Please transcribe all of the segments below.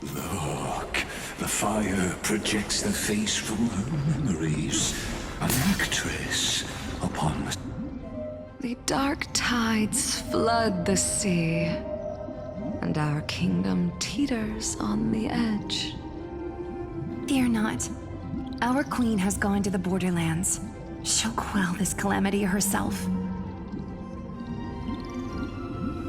Look, the fire projects the face from her memories. An actress upon the... The dark tides flood the sea, and our kingdom teeters on the edge. Fear not. Our queen has gone to the borderlands. She'll quell this calamity herself.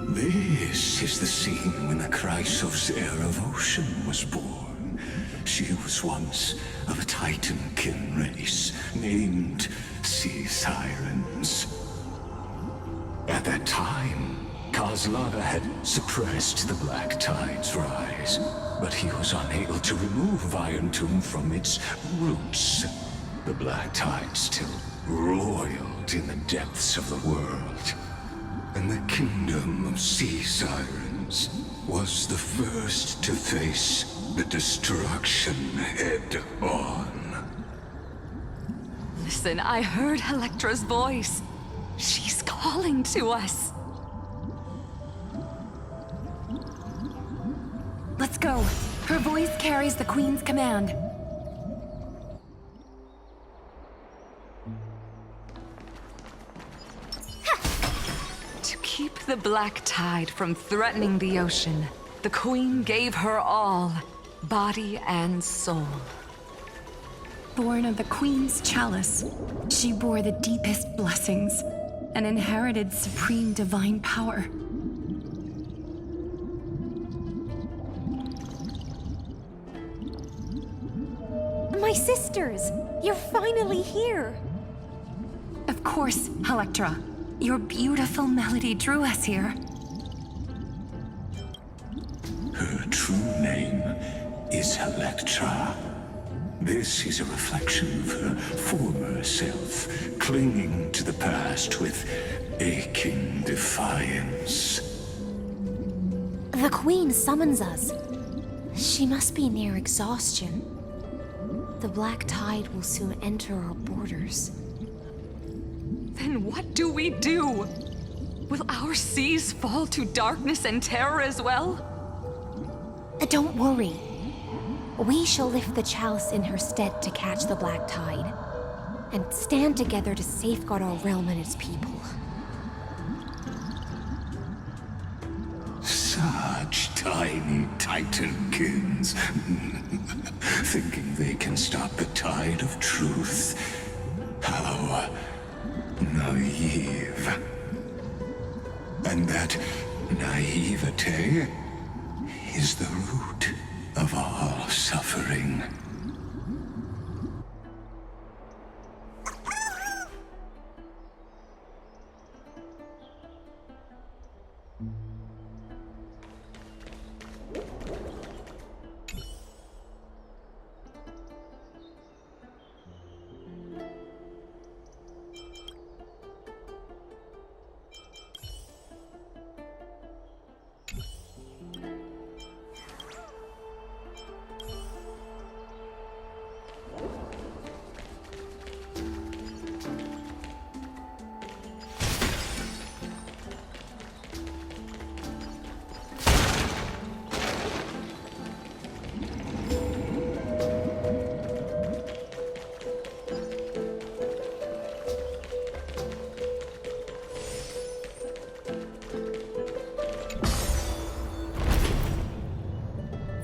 This is the scene when the Chrysos heir of ocean was born. She was once of a Titankin race named Sea Sirens. At that time, Kozlada had suppressed the Black Tide's rise, but he was unable to remove Iron Tomb from its roots. The Black Tide still roiled in the depths of the world, and the kingdom of Sea Sirens was the first to face the destruction head-on. Listen, I heard Electra's voice. She's calling to us. Let's go. Her voice carries the queen's command. To keep the Black Tide from threatening the ocean, the queen gave her all, body and soul. Born of the queen's chalice, she bore the deepest blessings and inherited supreme divine power. My sisters! You're finally here! Of course, Electra. Your beautiful melody drew us here. Her true name is Electra. This is a reflection of her former self, clinging to the past with aching defiance. The Queen summons us. She must be near exhaustion. The Black Tide will soon enter our borders. Then what do we do? Will our seas fall to darkness and terror as well? Don't worry. We shall lift the chalice in her stead to catch the Black Tide, and stand together to safeguard our realm and its people. Such tiny Titankins, thinking they can stop the tide of truth. How naive. And that naivete is the root of all suffering.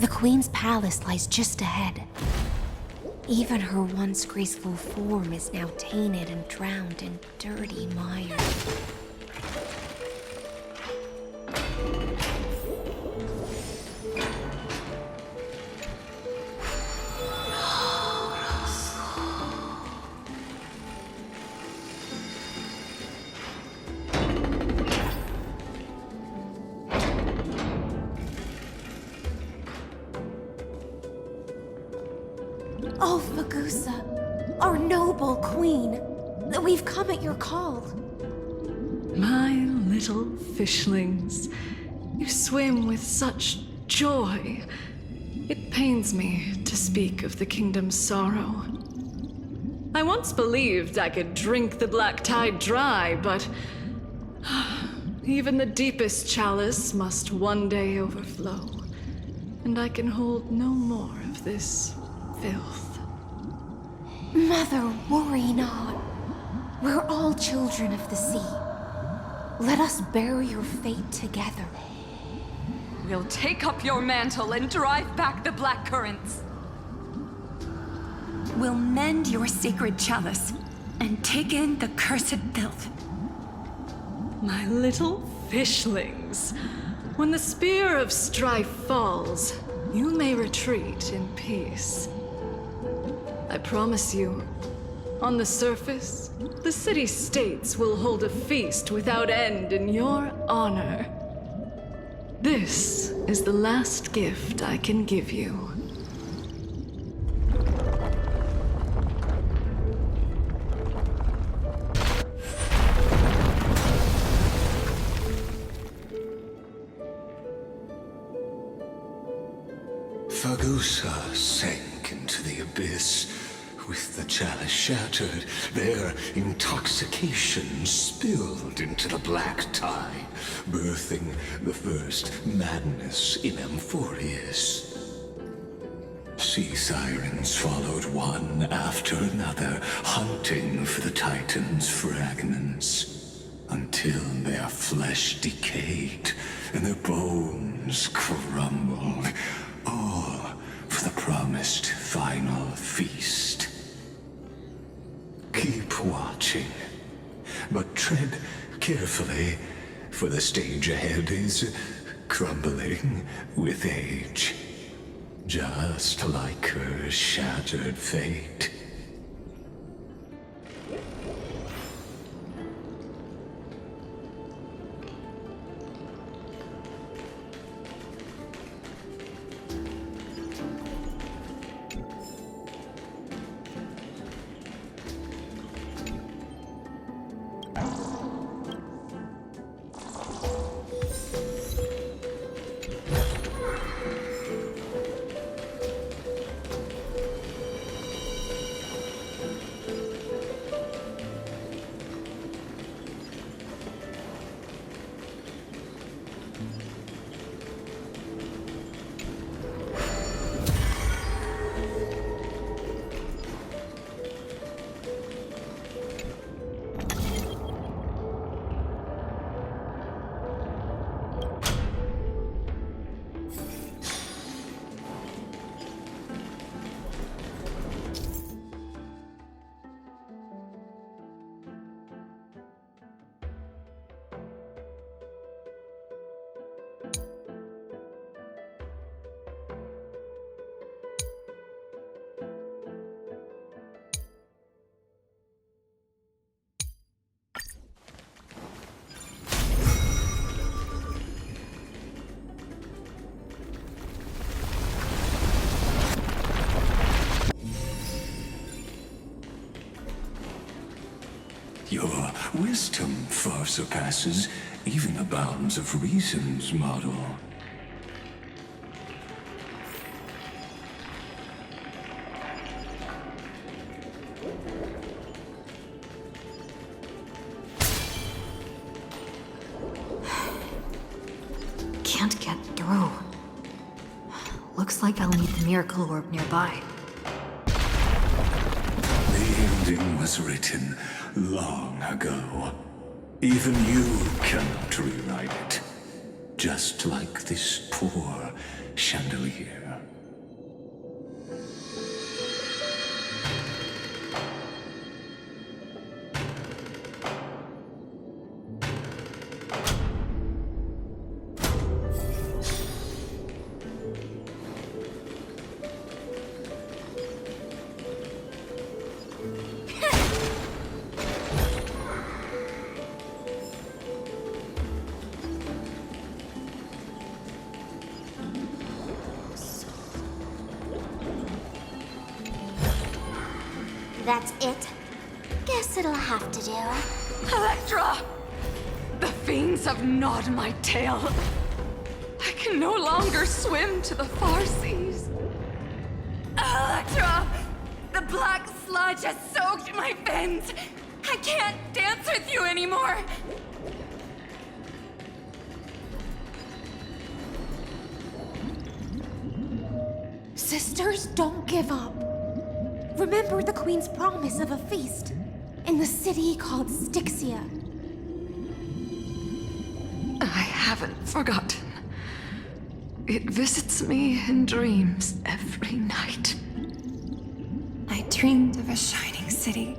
The Queen's palace lies just ahead. Even her once graceful form is now tainted and drowned in dirty mire. Oh, Fagusa, our noble queen, we've come at your call. My little fishlings, you swim with such joy. It pains me to speak of the kingdom's sorrow. I once believed I could drink the Black Tide dry, but even the deepest chalice must one day overflow. and I can hold no more of this filth. Mother, worry not. We're all children of the sea. Let us bear your fate together. We'll take up your mantle and drive back the black currents. We'll mend your sacred chalice and take in the cursed filth. My little fishlings, when the spear of strife falls, you may retreat in peace. I promise you, on the surface, the city-states will hold a feast without end in your honor. This is the last gift I can give you. Fagusa sank into the abyss. With the chalice shattered, their intoxication spilled into the black tide, birthing the first madness in Amphorius. Sea sirens followed one after another, hunting for the Titan's fragments, until their flesh decayed and their bones crumbled, all for the promised final feast. Keep watching, but tread carefully, for the stage ahead is crumbling with age, just like her shattered fate. Your wisdom far surpasses even the bounds of reason's model. Can't get through. Looks like I'll need the miracle orb nearby. The ending was written long ago. Even you cannot rewrite it. Just like this poor chandelier. That's it. Guess it'll have to do. Electra! The fiends have gnawed my tail. I can no longer swim to the far seas. Electra! The black sludge has soaked my fins. I can't dance with you anymore. Sisters, don't give up. Remember the Queen's promise of a feast in the city called Styxia. I haven't forgotten. It visits me in dreams every night. I dreamed of a shining city,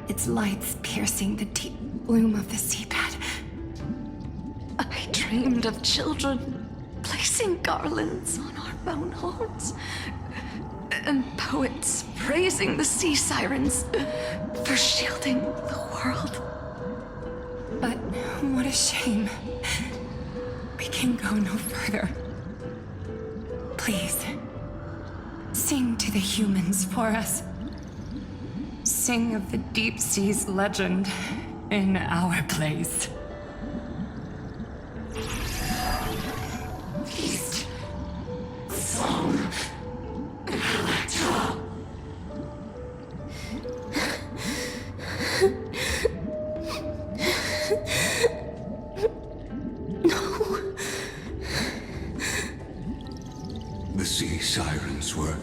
its lights piercing the deep gloom of the seabed. I dreamed of children placing garlands on our bone horns, and poets praising the sea sirens for shielding the world. But what a shame. We can go no further. Please, sing to the humans for us. Sing of the deep sea's legend in our place. Feast. Song. The sea sirens were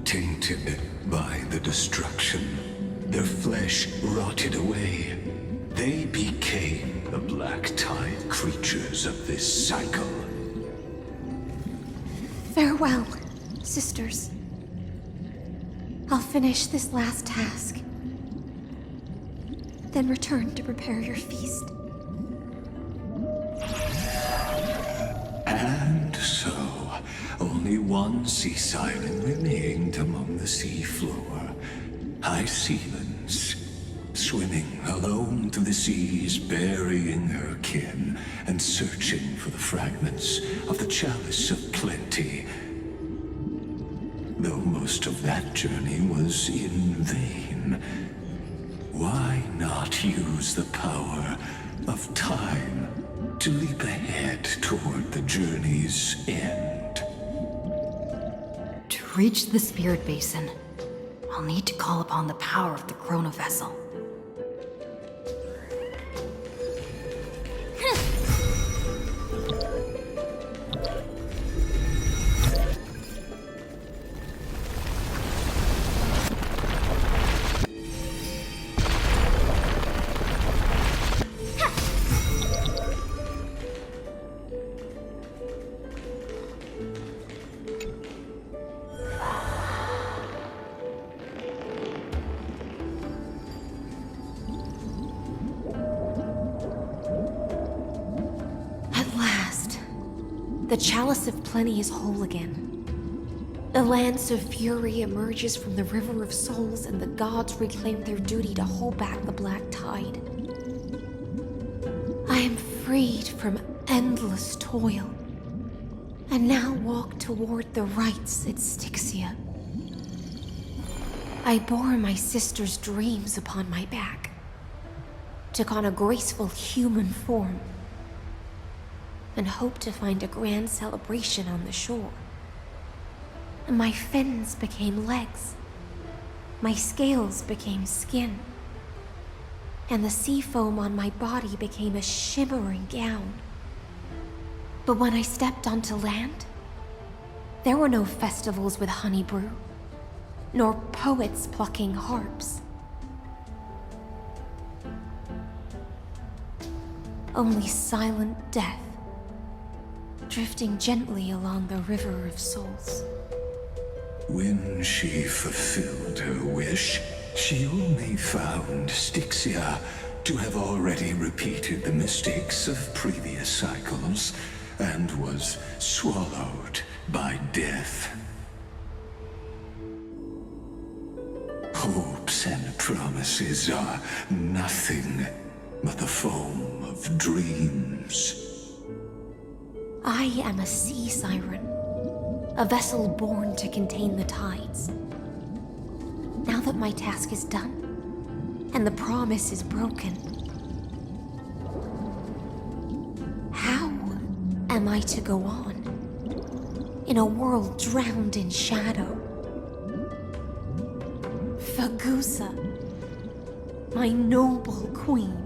tainted by the destruction. Their flesh rotted away. They became the black tide creatures of this cycle. Farewell, sisters. I'll finish this last task, then return to prepare your feast. And so, only one sea siren remained among the sea floor. High sealands, swimming alone through the seas, burying her kin and searching for the fragments of the chalice of plenty. Though most of that journey was in vain, why not use the power of time to leap ahead toward the journey's end? To reach the Spirit Basin, I'll need to call upon the power of the Chrono Vessel. The Chalice of Plenty is whole again. The Lance of Fury emerges from the River of Souls, and the gods reclaim their duty to hold back the black tide. I am freed from endless toil, and now walk toward the rites at Styxia. I bore my sister's dreams upon my back, took on a graceful human form, and hoped to find a grand celebration on the shore. My fins became legs, my scales became skin, and the sea foam on my body became a shimmering gown. But when I stepped onto land, there were no festivals with honey brew, nor poets plucking harps. Only silent death, drifting gently along the River of Souls. When she fulfilled her wish, she only found Styxia to have already repeated the mistakes of previous cycles and was swallowed by death. Hopes and promises are nothing but the foam of dreams. I am a sea siren, a vessel born to contain the tides. Now that my task is done, and the promise is broken, how am I to go on in a world drowned in shadow? Fagusa, my noble queen.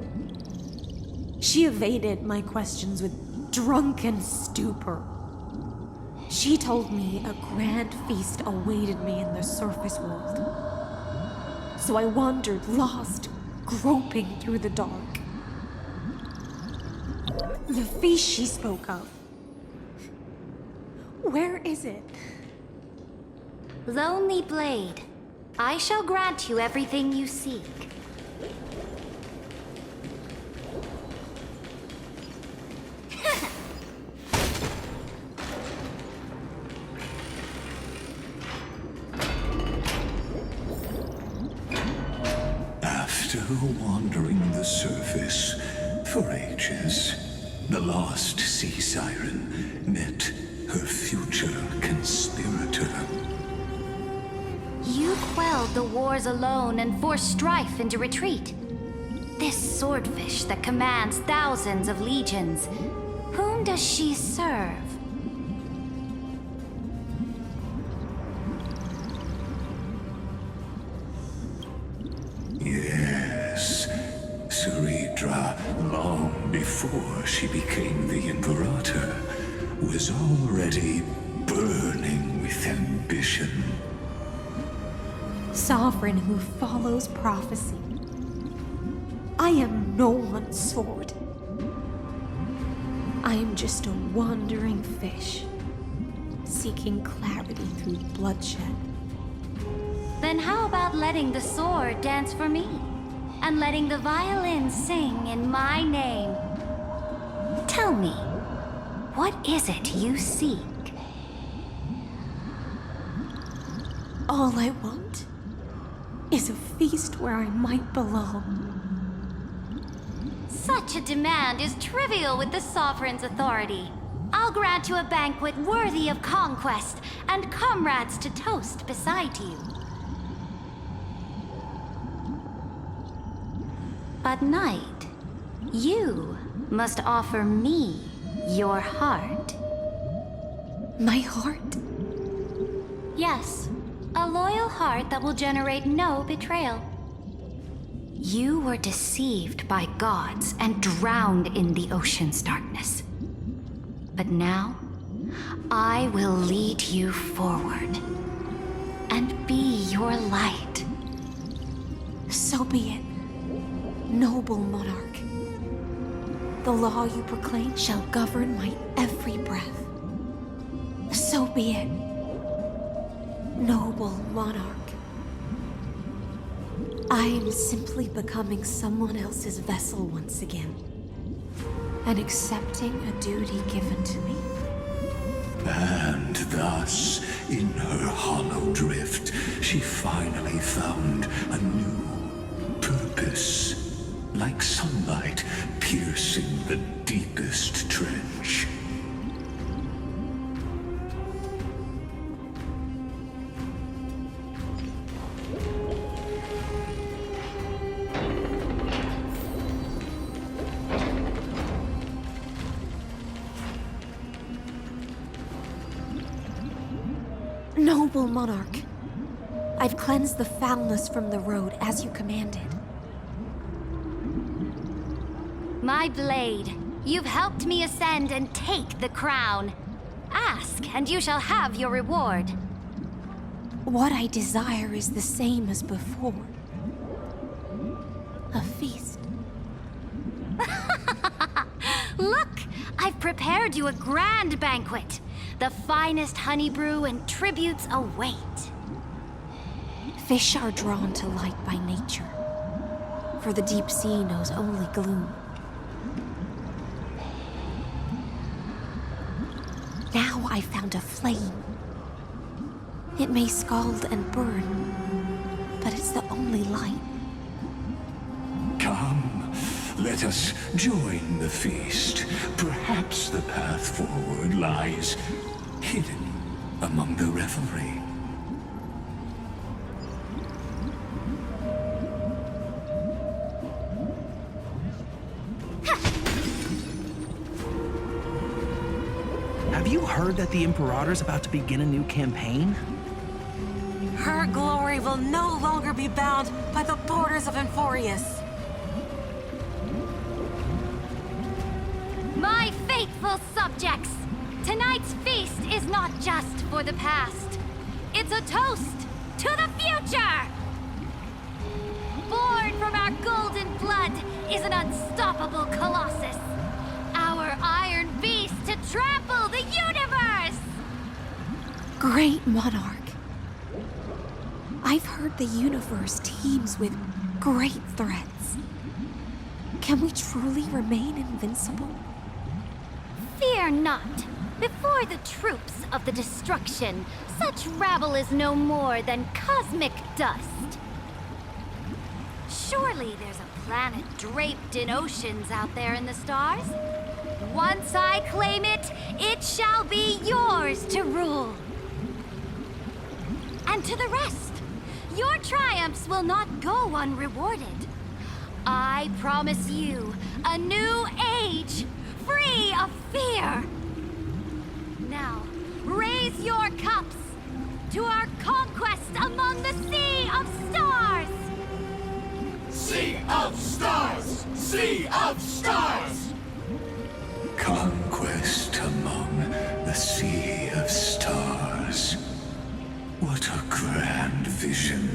She evaded my questions with drunken stupor. She told me a grand feast awaited me in the surface world. So I wandered lost, groping through the dark. The feast she spoke of. Where is it? Lonely Blade, I shall grant you everything you seek. After wandering the surface for ages, the lost sea siren met her future conspirator. You quelled the wars alone and forced strife into retreat. This swordfish that commands thousands of legions, whom does she serve? Yes, Saridra, long before she became the Imperator, was already burning with ambition. Sovereign who follows prophecy. I am no one's sword. I am just a wandering fish, seeking clarity through bloodshed. Then how about letting the sword dance for me? And letting the violin sing in my name? Tell me, what is it you seek? All I want is a feast where I might belong. Such a demand is trivial with the Sovereign's authority. I'll grant you a banquet worthy of conquest and comrades to toast beside you. But Knight, you must offer me your heart. My heart? Yes, a loyal heart that will generate no betrayal. You were deceived by gods and drowned in the ocean's darkness. But now, I will lead you forward and be your light. So be it, noble monarch. The law you proclaim shall govern my every breath. So be it, noble monarch. I am simply becoming someone else's vessel once again, and accepting a duty given to me. And thus, in her hollow drift, she finally found a new purpose, like sunlight piercing the deepest trench. Noble monarch, I've cleansed the foulness from the road as you commanded. My blade, you've helped me ascend and take the crown. Ask, and you shall have your reward. What I desire is the same as before. A feast. Look, I've prepared you a grand banquet. The finest honey brew and tributes await. Fish are drawn to light by nature, for the deep sea knows only gloom. Now I found a flame. It may scald and burn, but it's the only light. Come, let us join the feast. Perhaps the path forward lies hidden among the revelry. Have you heard that the Imperator's about to begin a new campaign? Her glory will no longer be bound by the borders of Enforius. My faithful subjects, Tonight's feast is not just for the past. It's a toast to the future! Born from our golden blood is an unstoppable colossus. Our iron beast to trample the universe! Great monarch. I've heard the universe teems with great threats. Can we truly remain invincible? Fear not. Before the troops of the destruction, such rabble is no more than cosmic dust. Surely there's a planet draped in oceans out there in the stars. Once I claim it, it shall be yours to rule. And to the rest, your triumphs will not go unrewarded. I promise you a new age, free of fear. Now, raise your cups to our conquest among the Sea of Stars! Sea of Stars! Sea of Stars! Conquest among the Sea of Stars. What a grand vision.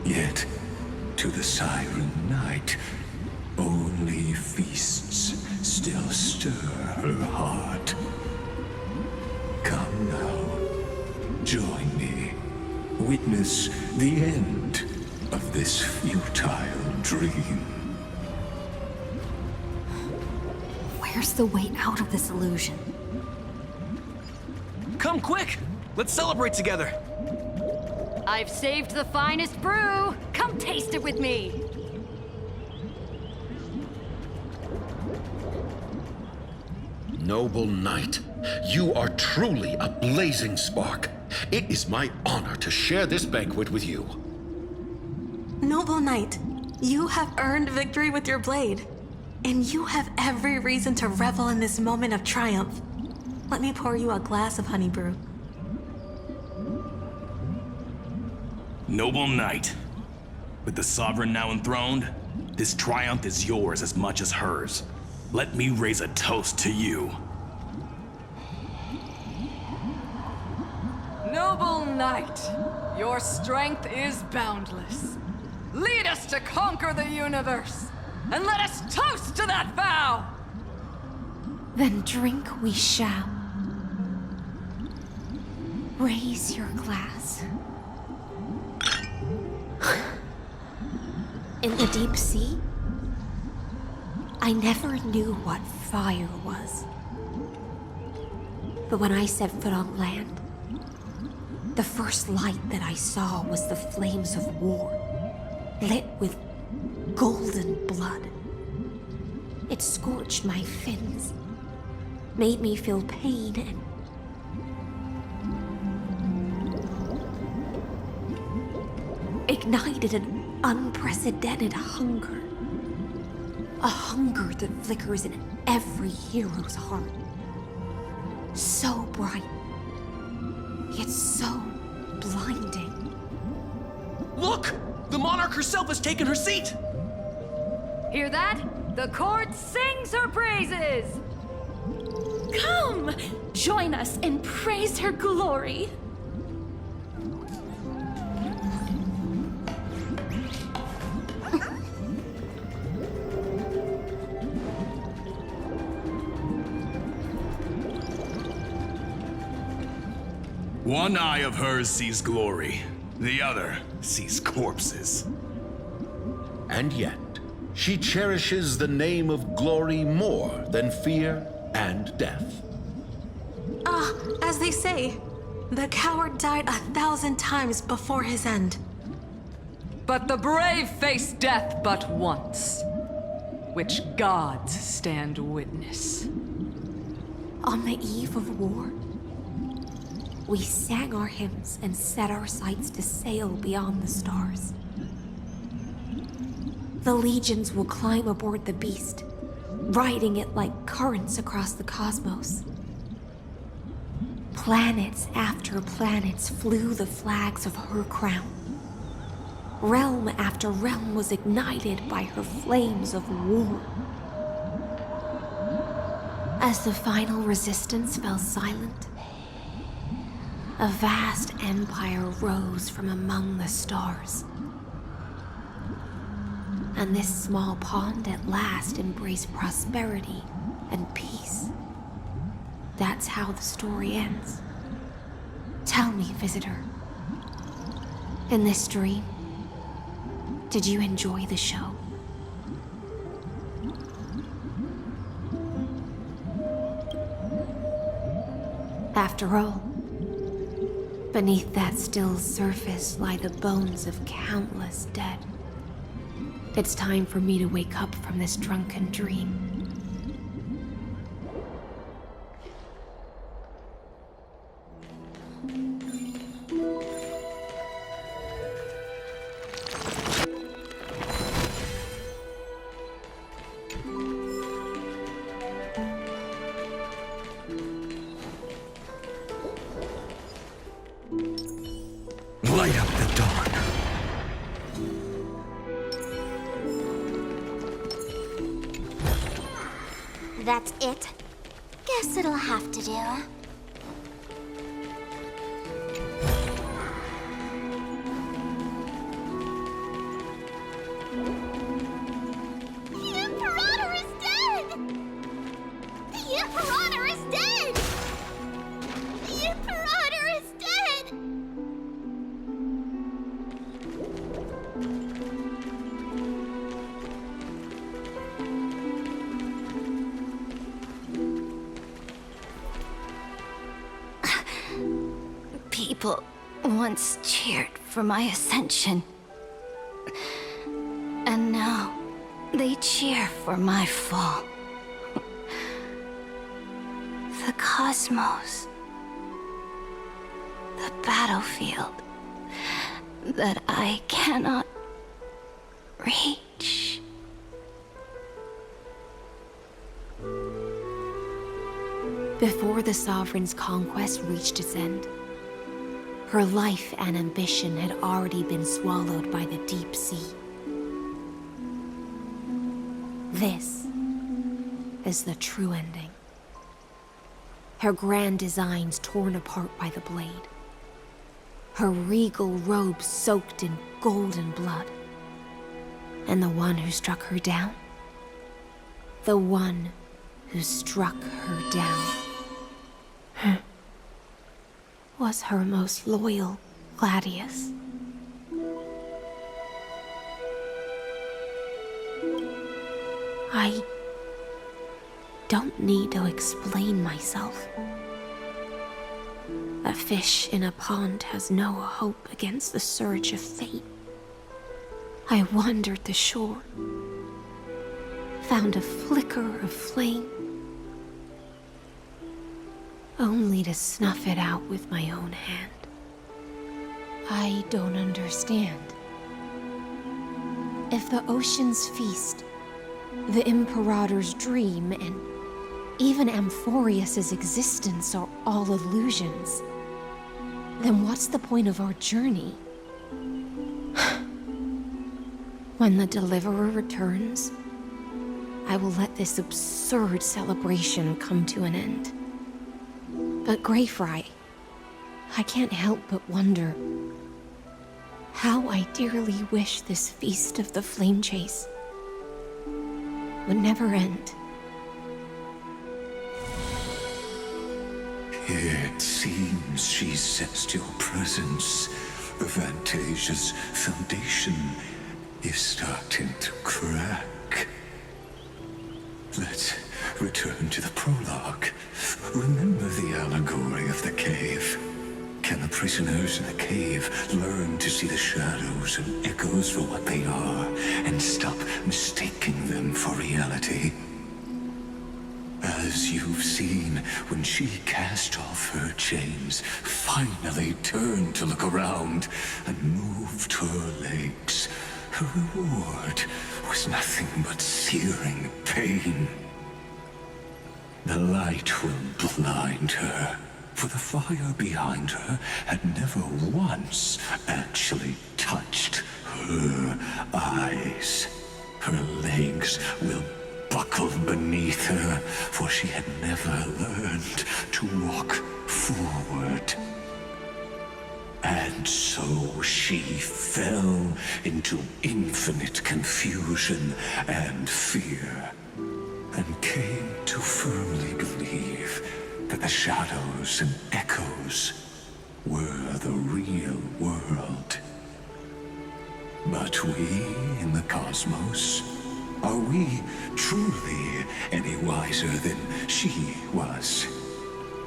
Yet, to the Siren Knight, only feasts still stir her heart. Come now, join me. Witness the end of this futile dream. Where's the way out of this illusion? Come quick! Let's celebrate together! I've saved the finest brew! Come taste it with me! Noble knight, you are truly a blazing spark. It is my honor to share this banquet with you. Noble knight, you have earned victory with your blade. And you have every reason to revel in this moment of triumph. Let me pour you a glass of honey brew. Noble knight, with the sovereign now enthroned, this triumph is yours as much as hers. Let me raise a toast to you. Noble knight, your strength is boundless. Lead us to conquer the universe, and let us toast to that vow! Then drink we shall. Raise your glass. In the deep sea, I never knew what fire was. But when I set foot on land, the first light that I saw was the flames of war, lit with golden blood. It scorched my fins, made me feel pain and ignited an unprecedented hunger. A hunger that flickers in every hero's heart. So bright, yet so blinding. Look! The monarch herself has taken her seat! Hear that? The court sings her praises! Come! Join us and praise her glory! One eye of hers sees glory, the other sees corpses. And yet, she cherishes the name of glory more than fear and death. As they say, the coward died 1,000 times before his end. But the brave face death but once, which gods stand witness. On the eve of war, we sang our hymns and set our sights to sail beyond the stars. The legions will climb aboard the beast, riding it like currents across the cosmos. Planets after planets flew the flags of her crown. Realm after realm was ignited by her flames of war. As the final resistance fell silent, a vast empire rose from among the stars. And this small pond at last embraced prosperity and peace. That's how the story ends. Tell me, visitor, in this dream, did you enjoy the show? After all, beneath that still surface lie the bones of countless dead. It's time for me to wake up from this drunken dream. Light up the dawn. That's it? Guess it'll have to do. The Imperator is dead! The Imperator is dead! The Imperator is dead! People once cheered for my ascension. And now they cheer for my fall. The cosmos. The battlefield that I cannot reach. Before the Sovereign's conquest reached its end, her life and ambition had already been swallowed by the deep sea. This is the true ending. Her grand designs torn apart by the blade. Her regal robes soaked in golden blood. And the one who struck her down? The one who struck her down was her most loyal Gladius. I don't need to explain myself. A fish in a pond has no hope against the surge of fate. I wandered the shore, found a flicker of flame, only to snuff it out with my own hand. I don't understand. If the ocean's feast, the Imperator's dream, and even Amphorius's existence are all illusions, then what's the point of our journey? When the Deliverer returns, I will let this absurd celebration come to an end. But Greyfry, I can't help but wonder how I dearly wish this feast of the Flame Chase would never end. It seems she sensed your presence. The Fantasia's foundation is starting to crack. Let's return to the prologue. Remember the allegory of the cave? Can the prisoners in the cave learn to see the shadows and echoes for what they are and stop mistaking them for reality? As you've seen, when she cast off her chains, finally turned to look around and moved her legs, her reward was nothing but searing pain. The light will blind her, for the fire behind her had never once actually touched her eyes. Her legs will buckled beneath her, for she had never learned to walk forward. And so she fell into infinite confusion and fear, and came to firmly believe that the shadows and echoes were the real world. But we in the cosmos, are we truly any wiser than she was?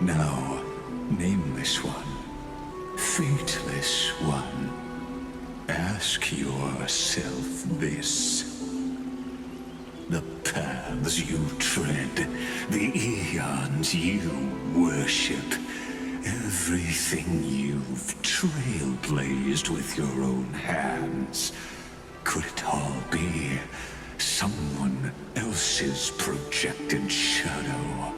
Now, nameless one, fateless one, ask yourself this. The paths you tread, the eons you worship, everything you've trailblazed with your own hands, could it all be someone else's projected shadow?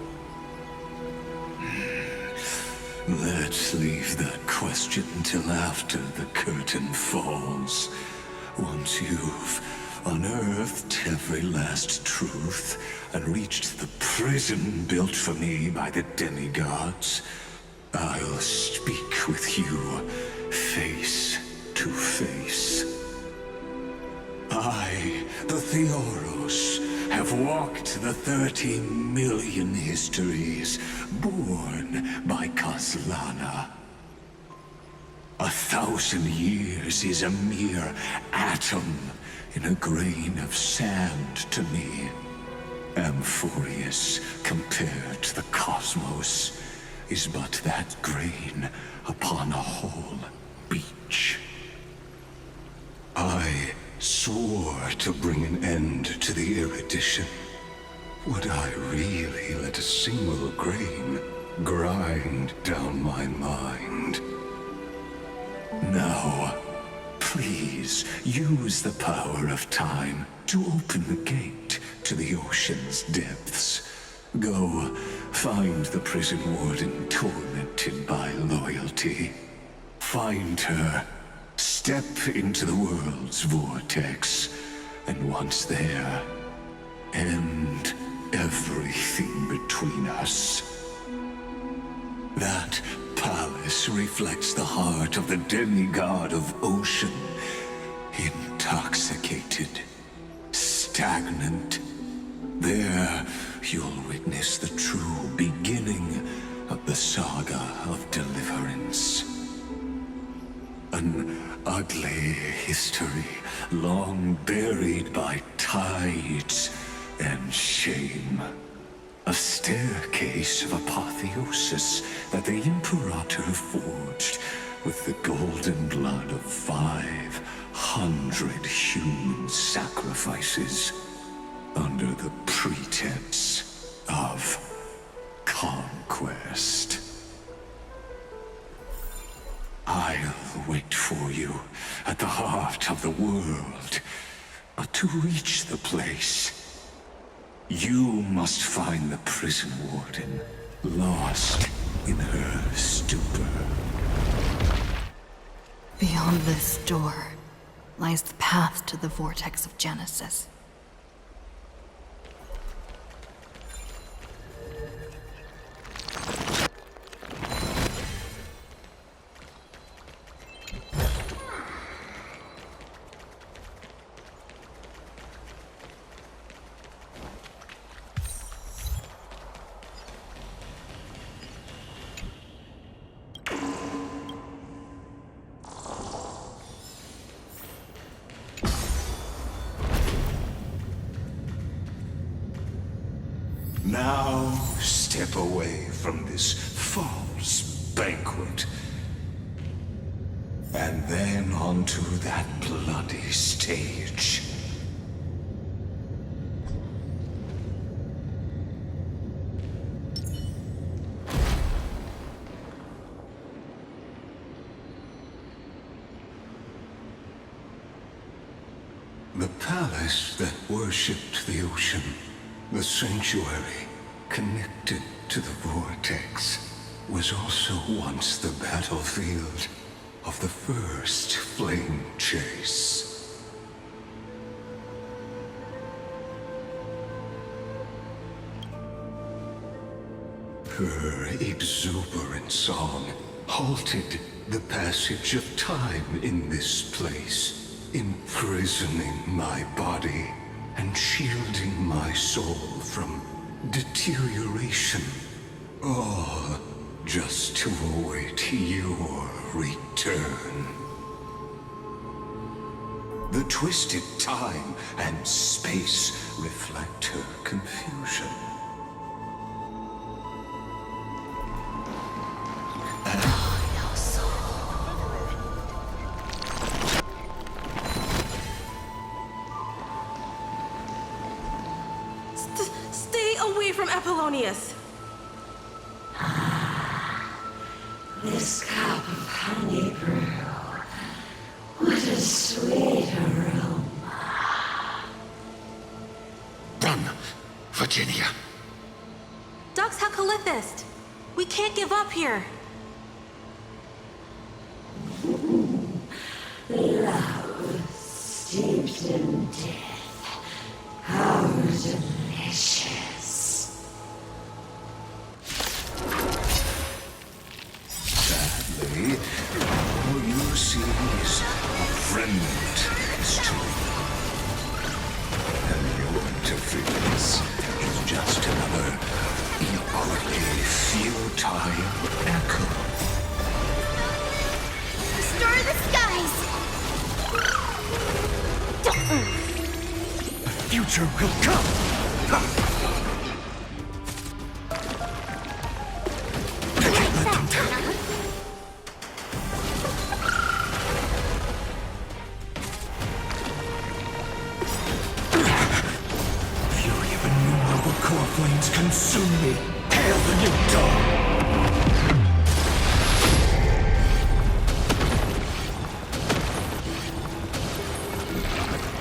Let's leave that question till after the curtain falls. Once you've unearthed every last truth and reached the prison built for me by the demigods, I'll speak with you face to face. I, the Theoros, have walked the 30 million histories born by Kozlana. 1,000 years is a mere atom in a grain of sand to me. Amphorius, compared to the cosmos, is but that grain upon a whole beach. I swore to bring an end to the erudition. Would I really let a single grain grind down my mind? Now, please use the power of time to open the gate to the ocean's depths. Go, find the prison warden tormented by loyalty. Find her, step into the world's vortex, and once there, end everything between us. That palace reflects the heart of the demigod of ocean, intoxicated, stagnant. There, you'll witness the true beginning of the saga of deliverance. An ugly history, long buried by tides and shame. A staircase of apotheosis that the Imperator forged with the golden blood of 500 human sacrifices under the pretense of conquest. I'll wait for you at the heart of the world. But to reach the place, you must find the prison warden, lost in her stupor. Beyond this door lies the path to the vortex of Genesis. Now, step away from this false banquet. And then onto that bloody stage. The palace that worshipped the ocean, the sanctuary connected to the vortex, was also once the battlefield of the first flame chase. Her exuberant song halted the passage of time in this place, imprisoning my body and shielding my soul from deterioration. All just to await your return. The twisted time and space reflect her confusion. Stay away from Apollonius! This cup of honey brew. What a sweet aroma. Run, Virginia. Dux Halkalithist! We can't give up here! Love steeped in death. How delicious. Sadly, all you see is a fragment history. And your interference is just another equally futile echo. Destroy the skies! A future will come! Fury of innumerable core flames consume me. Hail the new dawn!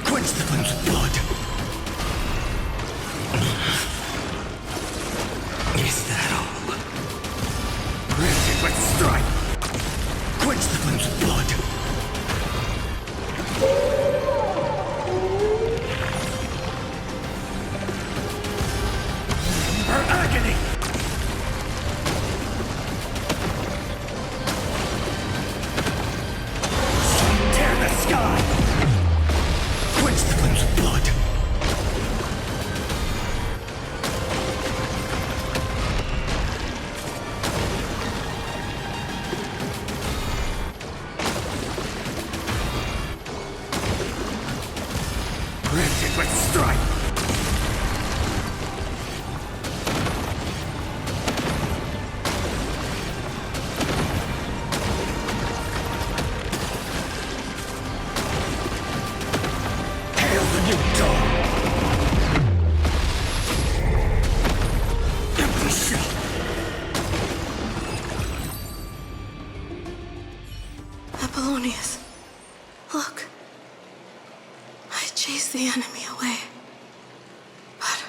Quench the flames of blood. Is that all? Granted with strife. Quench the flames of blood. Her agony! Tear the sky! Quench the flames of blood! Granted with strife! Hail the new dawn! Empty shell! Apollonius, look. I chased the enemy away. But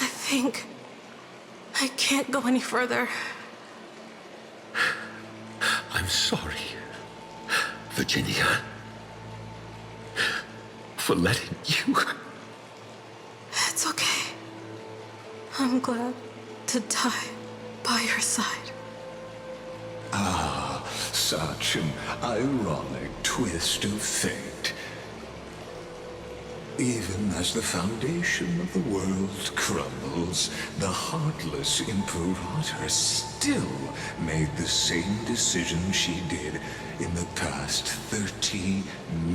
I think I can't go any further. I'm sorry, Virginia, for letting you. It's okay. I'm glad to die by your side. Ah, such an ironic twist of fate. Even as the foundation of the world crumbles, the heartless Imperator still made the same decision she did in the past 30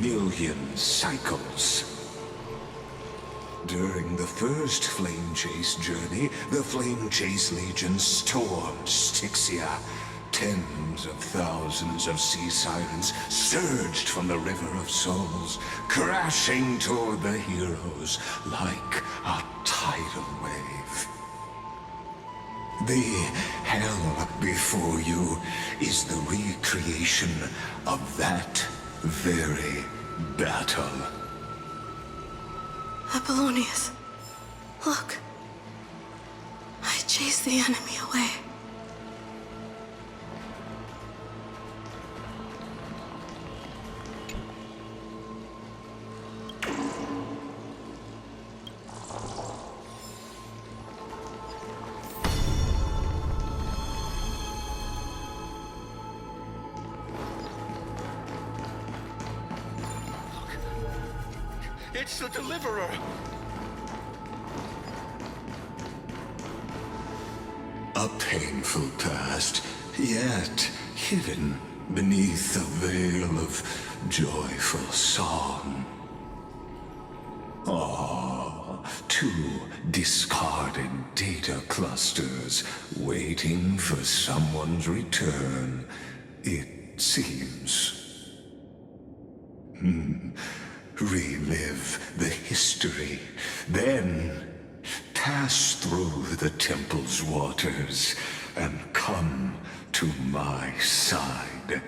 million cycles. During the first Flame Chase journey, the Flame Chase Legion stormed Styxia. Tens of thousands of sea sirens surged from the River of Souls, crashing toward the heroes like a tidal wave. The hell before you is the recreation of that very battle. Apollonius, look. I chased the enemy away. It's the Deliverer! A painful past, yet hidden beneath a veil of joyful song. Ah, two discarded data clusters waiting for someone's return, it seems. Relive the history, then pass through the temple's waters and come to my side.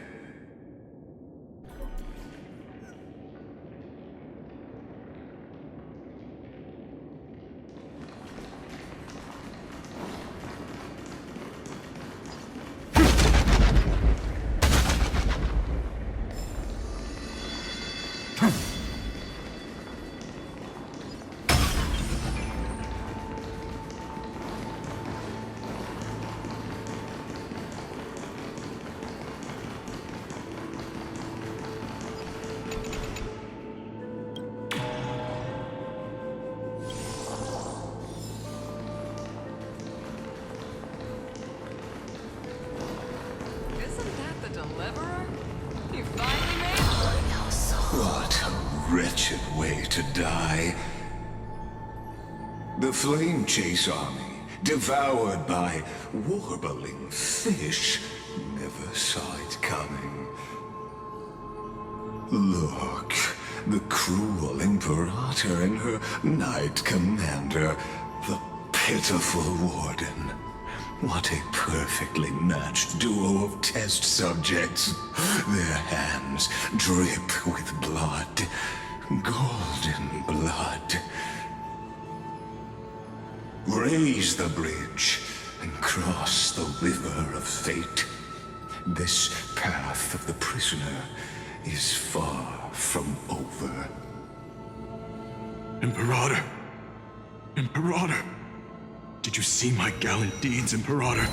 What a wretched way to die. The Flame Chase army, devoured by warbling fish, never saw it coming. Look, the cruel Imperator and her Knight Commander, the pitiful Warden. What a perfectly matched duo of test subjects. Their hands drip with blood. Golden blood. Raise the bridge and cross the river of fate. This path of the prisoner is far from over. Imperator! Imperator! Did you see my gallant deeds, Imperator?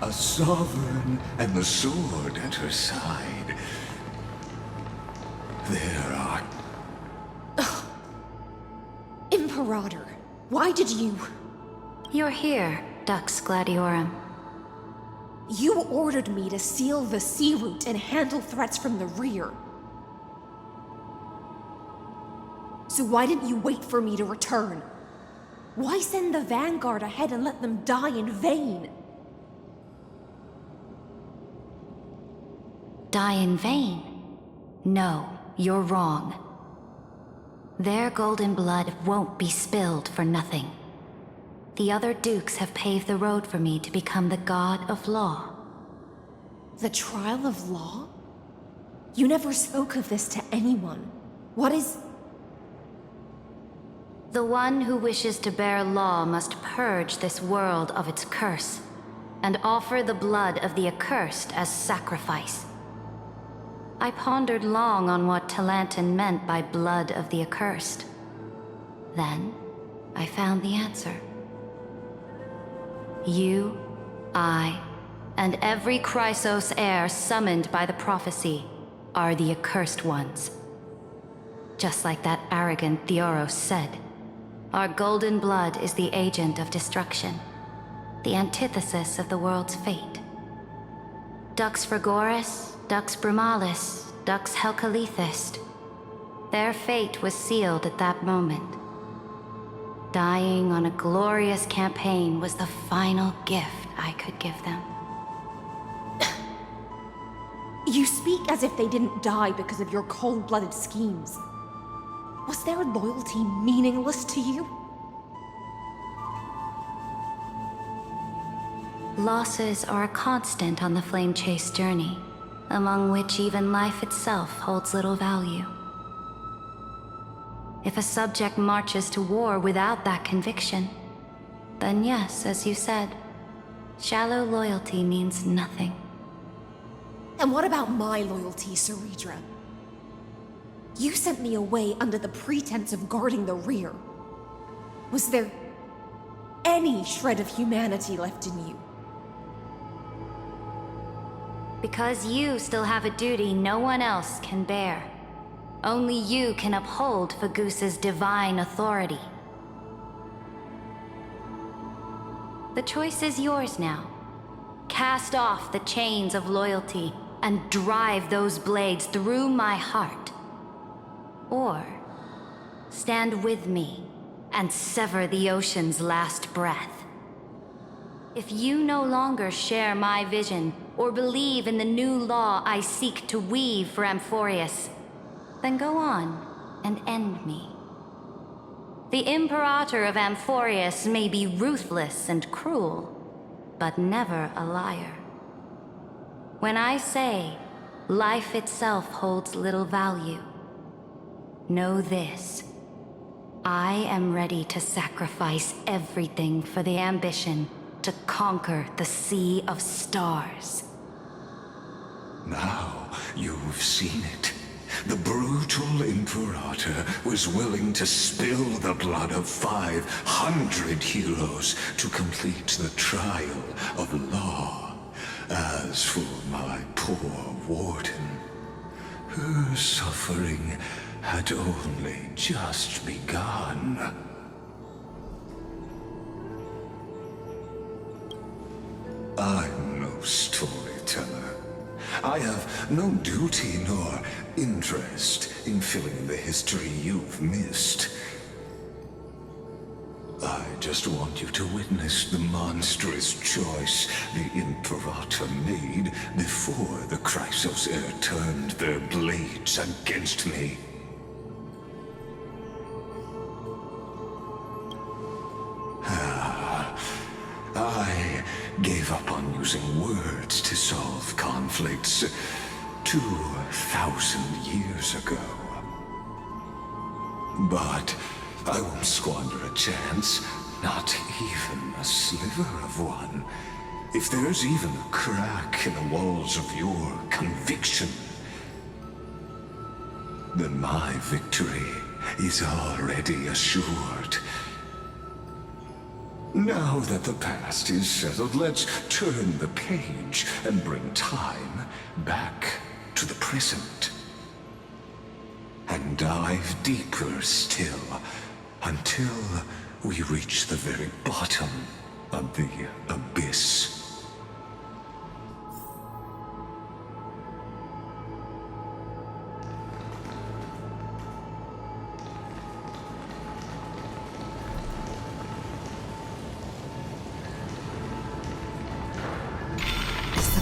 A sovereign and the sword at her side. There are... Imperator, why did you... You're here, Dux Gladiorum. You ordered me to seal the sea route and handle threats from the rear. So why didn't you wait for me to return? Why send the Vanguard ahead and let them die in vain? Die in vain? No, you're wrong. Their golden blood won't be spilled for nothing. The other dukes have paved the road for me to become the god of law. The trial of law? You never spoke of this to anyone. What is... The one who wishes to bear law must purge this world of its curse, and offer the blood of the accursed as sacrifice. I pondered long on what Talanton meant by blood of the accursed. Then, I found the answer. You, I, and every Chrysos heir summoned by the prophecy are the accursed ones. Just like that arrogant Theoros said, our golden blood is the agent of destruction, the antithesis of the world's fate. Dux Frigoris, Dux Brumalis, Dux Helcalethist. Their fate was sealed at that moment. Dying on a glorious campaign was the final gift I could give them. You speak as if they didn't die because of your cold-blooded schemes. Was their loyalty meaningless to you? Losses are a constant on the Flame Chase journey, among which even life itself holds little value. If a subject marches to war without that conviction, then yes, as you said, shallow loyalty means nothing. And what about my loyalty, Ceridra? You sent me away under the pretense of guarding the rear. Was there any shred of humanity left in you. Because you still have a duty no one else can bear. Only you can uphold Fagusa's divine authority. The choice is yours now. Cast off the chains of loyalty and drive those blades through my heart. Or stand with me and sever the ocean's last breath. If you no longer share my vision or believe in the new law I seek to weave for Amphorius, then go on and end me. The Imperator of Amphorius may be ruthless and cruel, but never a liar. When I say life itself holds little value, know this. I am ready to sacrifice everything for the ambition to conquer the Sea of Stars. Now you've seen it. The brutal Imperator was willing to spill the blood of 500 heroes to complete the trial of law. As for my poor warden, her suffering had only just begun. I'm no storyteller. I have no duty nor interest in filling the history you've missed. I just want you to witness the monstrous choice the Imperator made before the Chrysos Heir turned their blades against me. I gave up on using words to solve conflicts 2,000 years ago. But I won't squander a chance, not even a sliver of one. If there's even a crack in the walls of your conviction, then my victory is already assured. Now that the past is settled, let's turn the page and bring time back to the present. And dive deeper still, until we reach the very bottom of the abyss.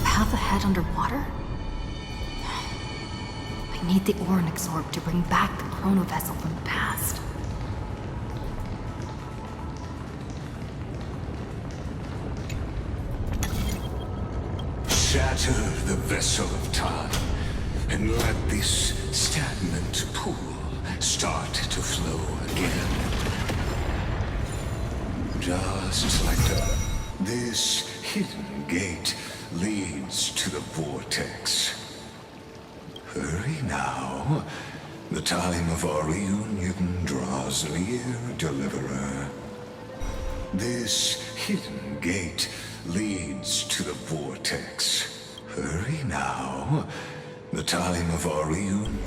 Path ahead underwater? I need the Oryx orb to bring back the chrono vessel from the past. Shatter the vessel of time, and let this stagnant pool start to flow again. Just like this hidden gate leads to the vortex. Hurry now. The time of our reunion draws near, Deliverer. This hidden gate leads to the vortex. Hurry now. The time of our reunion.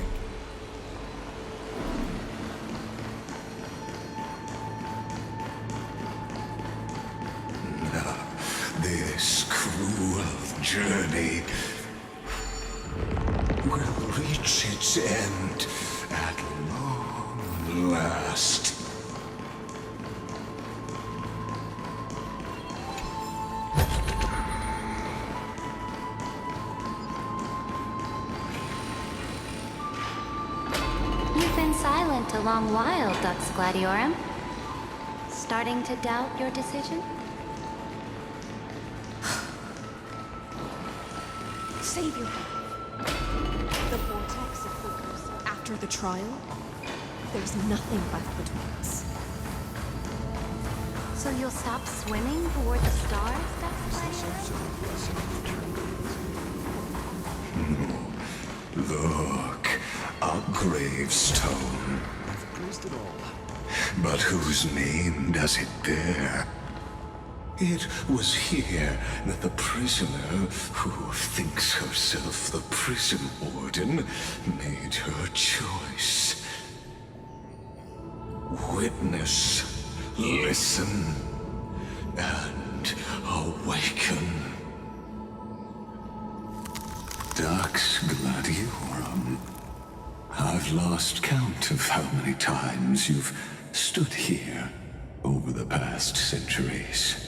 This cruel journey will reach its end at long last. You've been silent a long while, Dux Gladiorum. Starting to doubt your decision? Save your life. The vortex of Fagusa after the trial, there's nothing left between us. So you'll stop swimming toward the stars, Dux Gladiorum? Look, a gravestone. But whose name does it bear? It was here that the prisoner, who thinks herself the prison warden, made her choice. Witness, listen, and awaken. Dux Gladiorum. I've lost count of how many times you've stood here over the past centuries.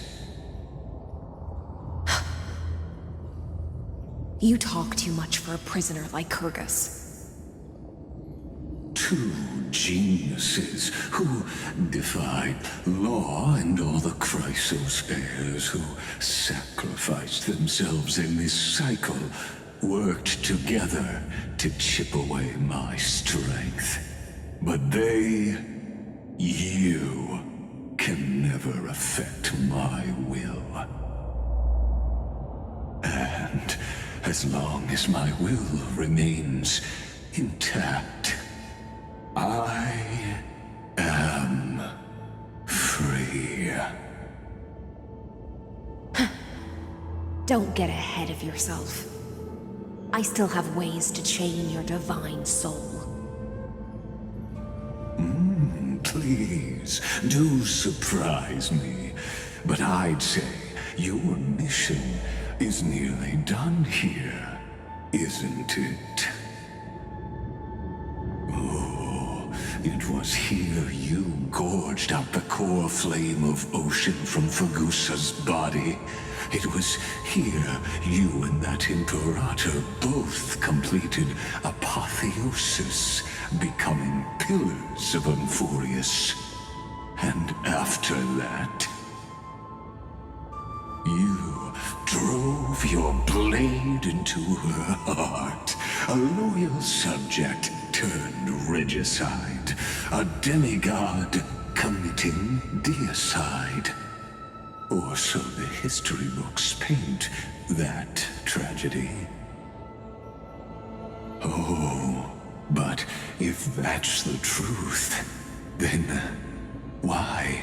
You talk too much for a prisoner like Kyrgyz. Two geniuses who defied law and all the Chrysos heirs who sacrificed themselves in this cycle worked together to chip away my strength. But they, you, can never affect my will. And as long as my will remains intact, I am free. Don't get ahead of yourself. I still have ways to chain your divine soul. Please, do surprise me. But I'd say your mission is nearly done here, isn't it? Oh, it was here you gorged out the core flame of ocean from Fagusa's body. It was here you and that Imperator both completed apotheosis, becoming pillars of Amphorius. And after that, you drove your blade into her heart, a loyal subject turned regicide, a demigod committing deicide. Or so the history books paint that tragedy. Oh, but if that's the truth, then why,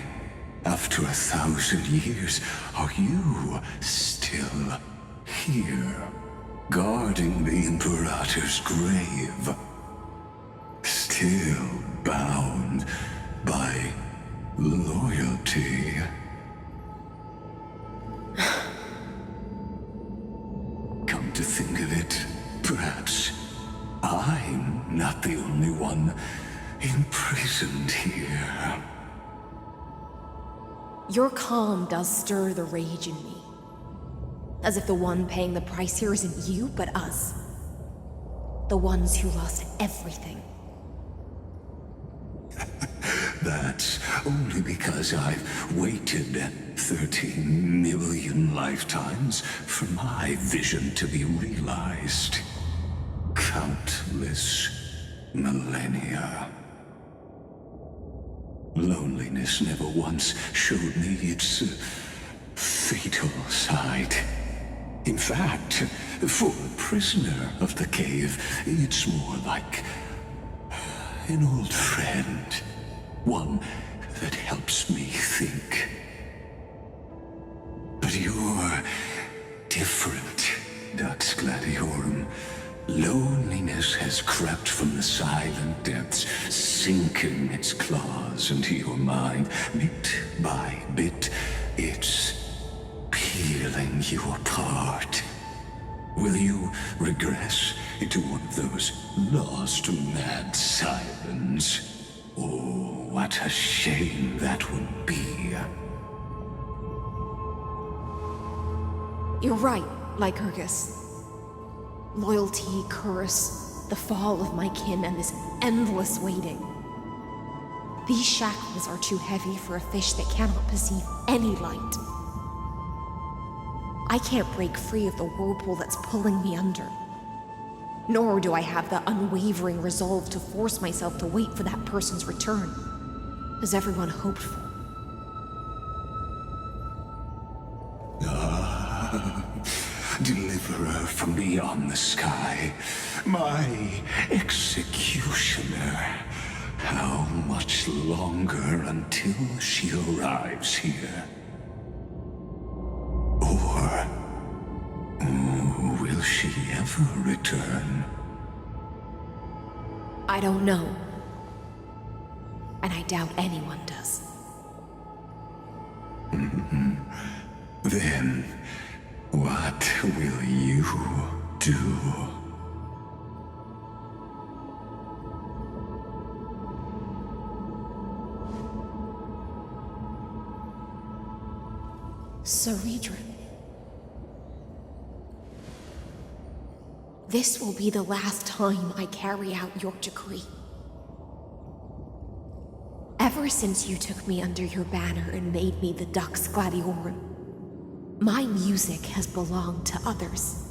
after 1,000 years, are you still here, guarding the Imperator's grave? Still bound by loyalty? Come to think of it, perhaps I'm not the only one imprisoned here. Your calm does stir the rage in me. As if the one paying the price here isn't you, but us. The ones who lost everything. That's only because I've waited 13 million lifetimes for my vision to be realized. Countless millennia. Loneliness never once showed me its fatal side. In fact, for a prisoner of the cave, it's more like an old friend. One that helps me think. But you're different, Dux Gladiorum. Loneliness has crept from the silent depths, sinking its claws into your mind. Bit by bit, it's peeling you apart. Will you regress into one of those lost mad sirens? Oh, what a shame that would be. You're right, Lycurgus. Loyalty, curse, the fall of my kin, and this endless waiting. These shackles are too heavy for a fish that cannot perceive any light. I can't break free of the whirlpool that's pulling me under. Nor do I have the unwavering resolve to force myself to wait for that person's return, as everyone hoped for. Deliverer from beyond the sky, my executioner. How much longer until she arrives here? she ever return? I don't know. And I doubt anyone does. Then, what will you do? Ceredra. This will be the last time I carry out your decree. Ever since you took me under your banner and made me the Dux Gladiorum, my music has belonged to others.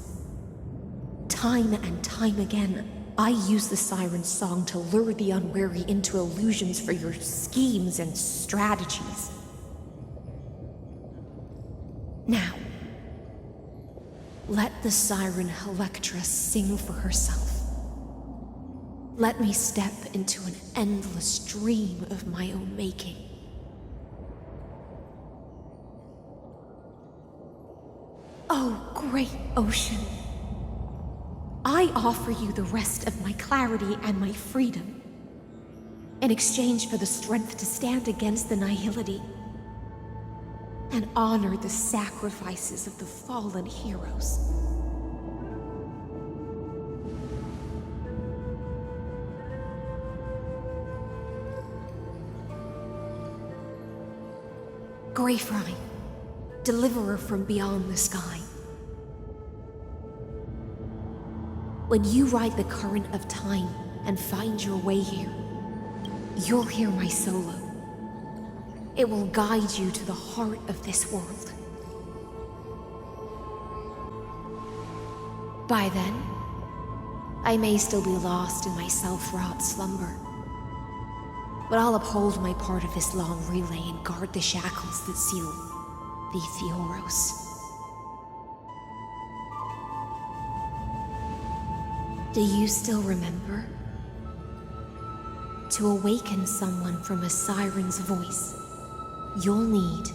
Time and time again, I use the siren's song to lure the unwary into illusions for your schemes and strategies. Now, let the siren Electra sing for herself. Let me step into an endless dream of my own making. Oh, great ocean. I offer you the rest of my clarity and my freedom, in exchange for the strength to stand against the nihility and honor the sacrifices of the fallen heroes. Greyfry, deliverer from beyond the sky. When you ride the current of time and find your way here, you'll hear my solo. It will guide you to the heart of this world. By then, I may still be lost in my self-wrought slumber, but I'll uphold my part of this long relay and guard the shackles that seal the Theoros. Do you still remember? To awaken someone from a siren's voice, you'll need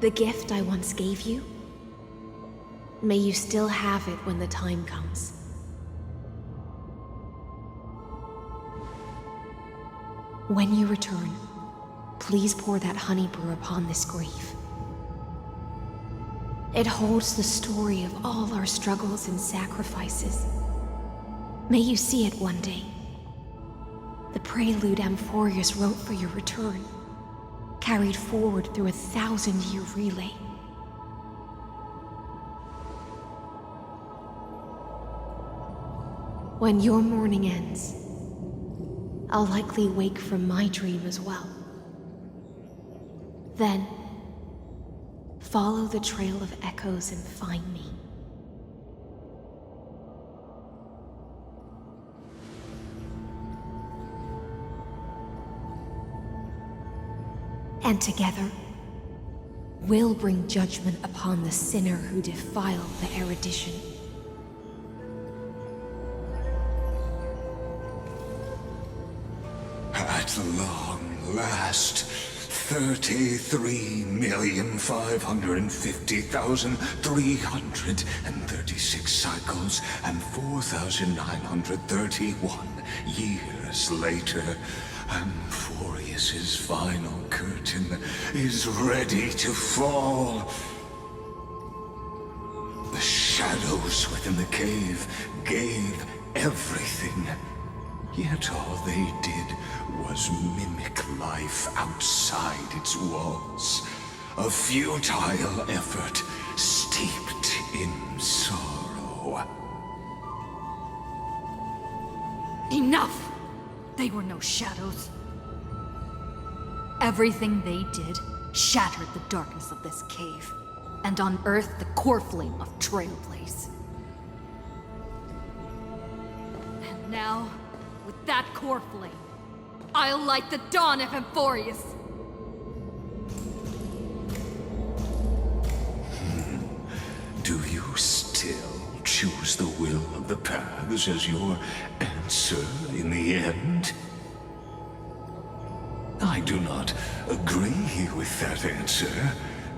the gift I once gave you. May you still have it when the time comes. When you return, please pour that honey brew upon this grave. It holds the story of all our struggles and sacrifices. May you see it one day. The prelude Amphorius wrote for your return, carried forward through a 1,000-year relay. When your morning ends, I'll likely wake from my dream as well. Then, follow the trail of echoes and find me. And together, we'll bring judgment upon the sinner who defiled the erudition. At long last, 33,550,336 cycles and 4,931 years later, Amphorius's final curtain is ready to fall. The shadows within the cave gave everything. Yet all they did was mimic life outside its walls. A futile effort steeped in sorrow. Enough! They were no shadows. Everything they did shattered the darkness of this cave, and unearthed the core flame of Trailblaze. And now, with that core flame, I'll light the dawn of Amphorius! Do you still choose the will of the paths as your answer in the end? I do not agree with that answer,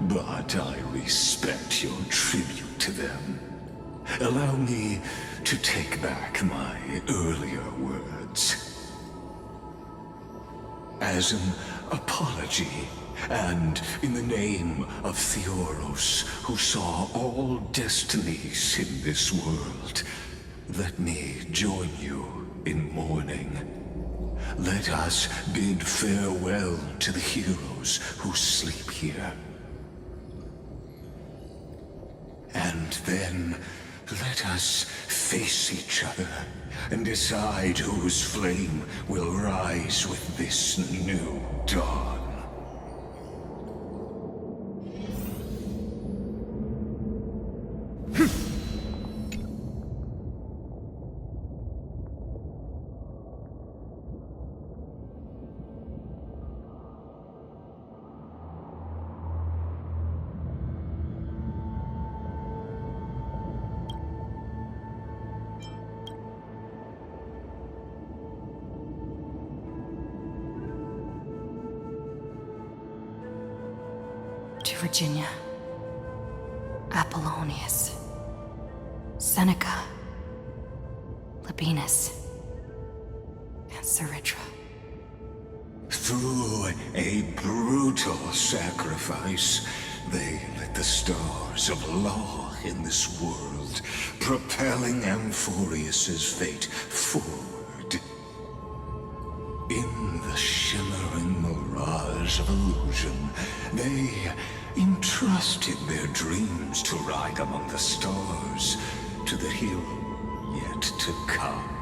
but I respect your tribute to them. Allow me to take back my earlier words. As an apology, and in the name of Theoros, who saw all destinies in this world, let me join you in mourning. Let us bid farewell to the heroes who sleep here. And then let us face each other and decide whose flame will rise with this new dawn. To Virginia, Apollonius, Seneca, Labienus, and Saritra. Through a brutal sacrifice, they lit the stars of law in this world, propelling Amphorius's fate forward. In the shimmering mirage of illusion, they entrusted their dreams to ride among the stars to the hero yet to come.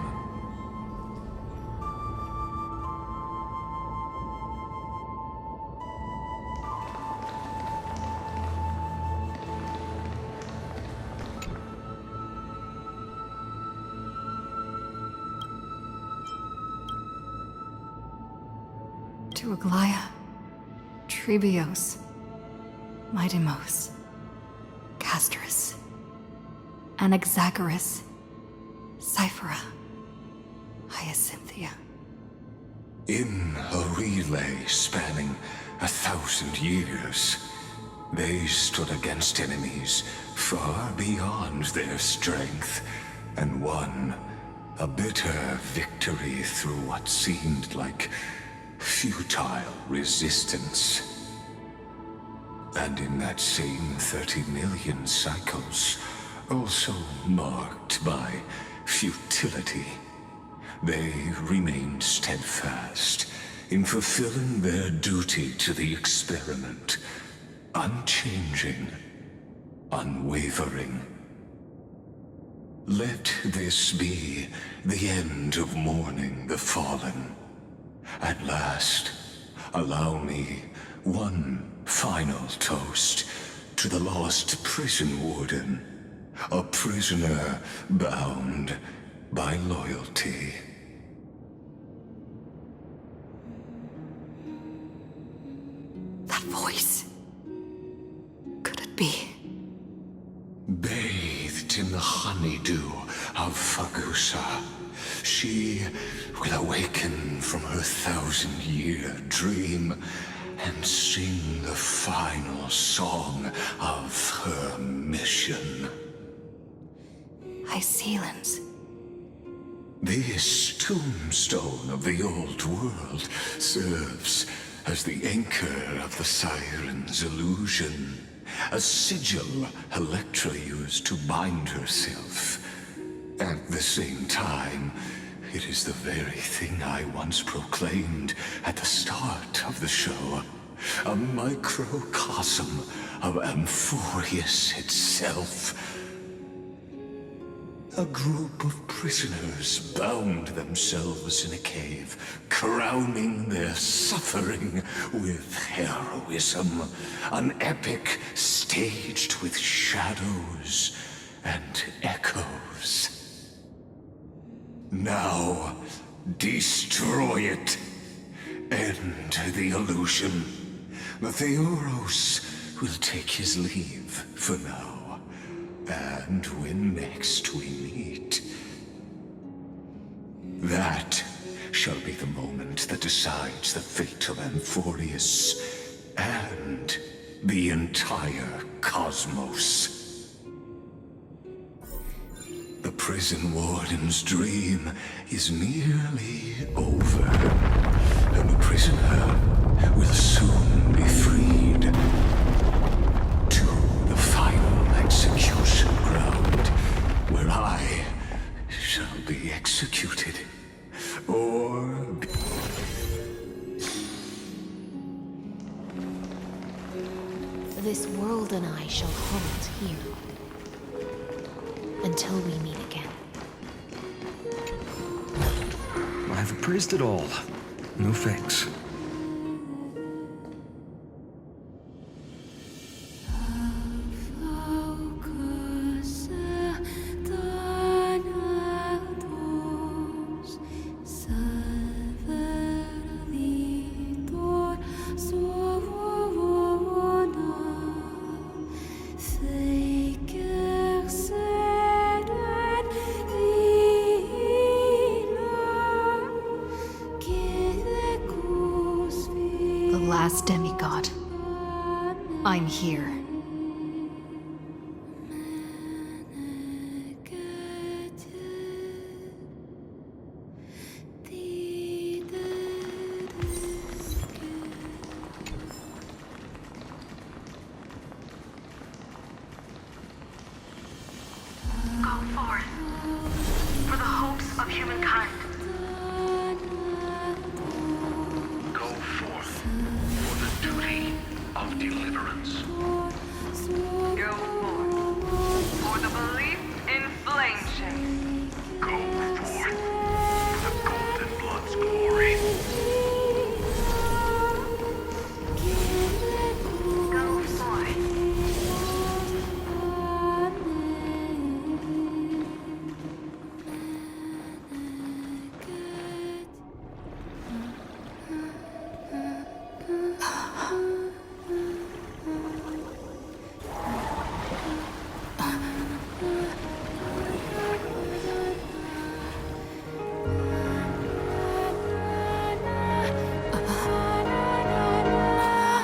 To Aglaia, Trebios, Midimos, Castorus, Anaxagoras, Cyphera, Hyacinthia. In a relay spanning 1,000 years, they stood against enemies far beyond their strength and won a bitter victory through what seemed like futile resistance. And in that same 30 million cycles, also marked by futility, they remained steadfast in fulfilling their duty to the experiment, unchanging, unwavering. Let this be the end of mourning the fallen. At last, allow me one final toast to the lost prison warden, a prisoner bound by loyalty. That voice. Could it be? Bathed in the honeydew of Fagusa, she will awaken from her 1,000-year dream and sing the final song of her mission. Hycelans. This tombstone of the old world serves as the anchor of the Siren's illusion, a sigil Electra used to bind herself. At the same time, it is the very thing I once proclaimed at the start of the show, a microcosm of Amphorius itself. A group of prisoners bound themselves in a cave, crowning their suffering with heroism, an epic staged with shadows and echoes. Now, destroy it. End the illusion. The Theoros will take his leave for now. And when next we meet, that shall be the moment that decides the fate of Amphorius and the entire cosmos. The prison warden's dream is nearly over, and the prisoner will soon be freed to the final execution ground, where I shall be executed, or be... This world and I shall halt here until we meet again. I've appraised it all. No fix. Last demigod. I'm here. Go forth for the hopes of humankind. Go forth for the duty of deliverance. Go forth for the belief in flame chase. Go forth for the Golden Blood's glory. Go forth.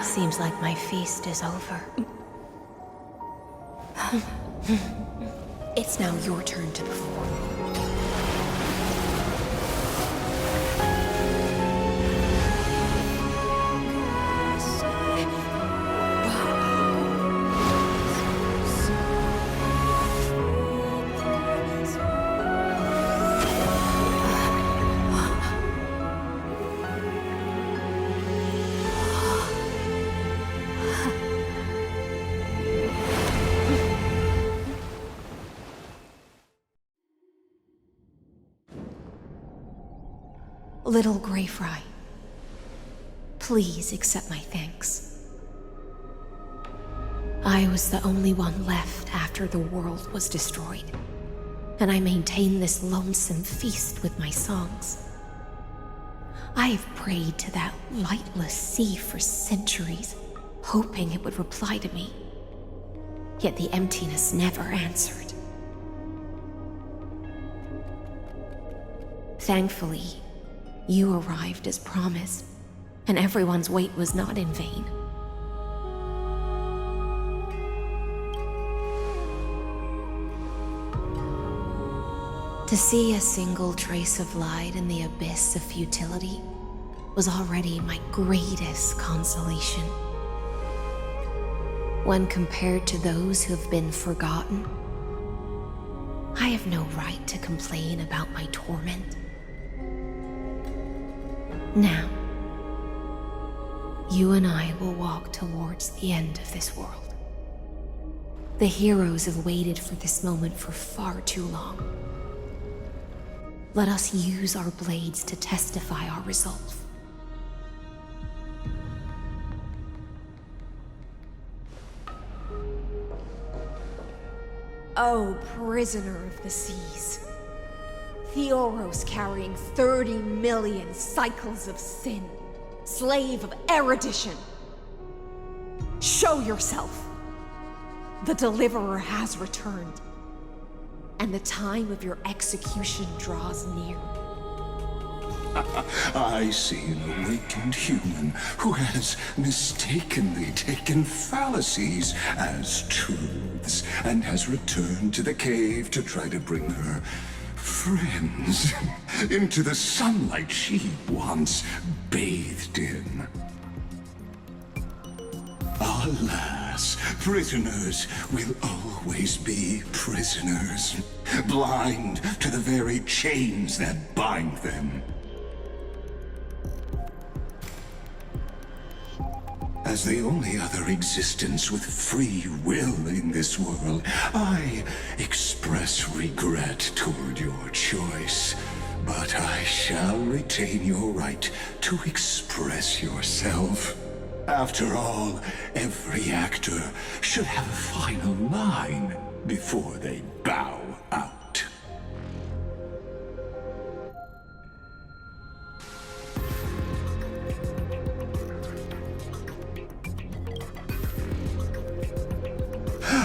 Seems like my feast is over. It's now your turn to perform. Little Grey Fry, please accept my thanks. I was the only one left after the world was destroyed, and I maintained this lonesome feast with my songs. I have prayed to that lightless sea for centuries, hoping it would reply to me. Yet the emptiness never answered. Thankfully, you arrived as promised, and everyone's wait was not in vain. To see a single trace of light in the abyss of futility was already my greatest consolation. When compared to those who have been forgotten, I have no right to complain about my torment. Now, you and I will walk towards the end of this world. The heroes have waited for this moment for far too long. Let us use our blades to testify our resolve. O prisoner of the seas, Theoros carrying 30 million cycles of sin, slave of erudition. Show yourself. The Deliverer has returned, and the time of your execution draws near. I see an awakened human who has mistakenly taken fallacies as truths and has returned to the cave to try to bring her friends into the sunlight she once bathed in. Alas, prisoners will always be prisoners, blind to the very chains that bind them. As the only other existence with free will in this world, I express regret toward your choice. But I shall retain your right to express yourself. After all, every actor should have a final line before they bow out.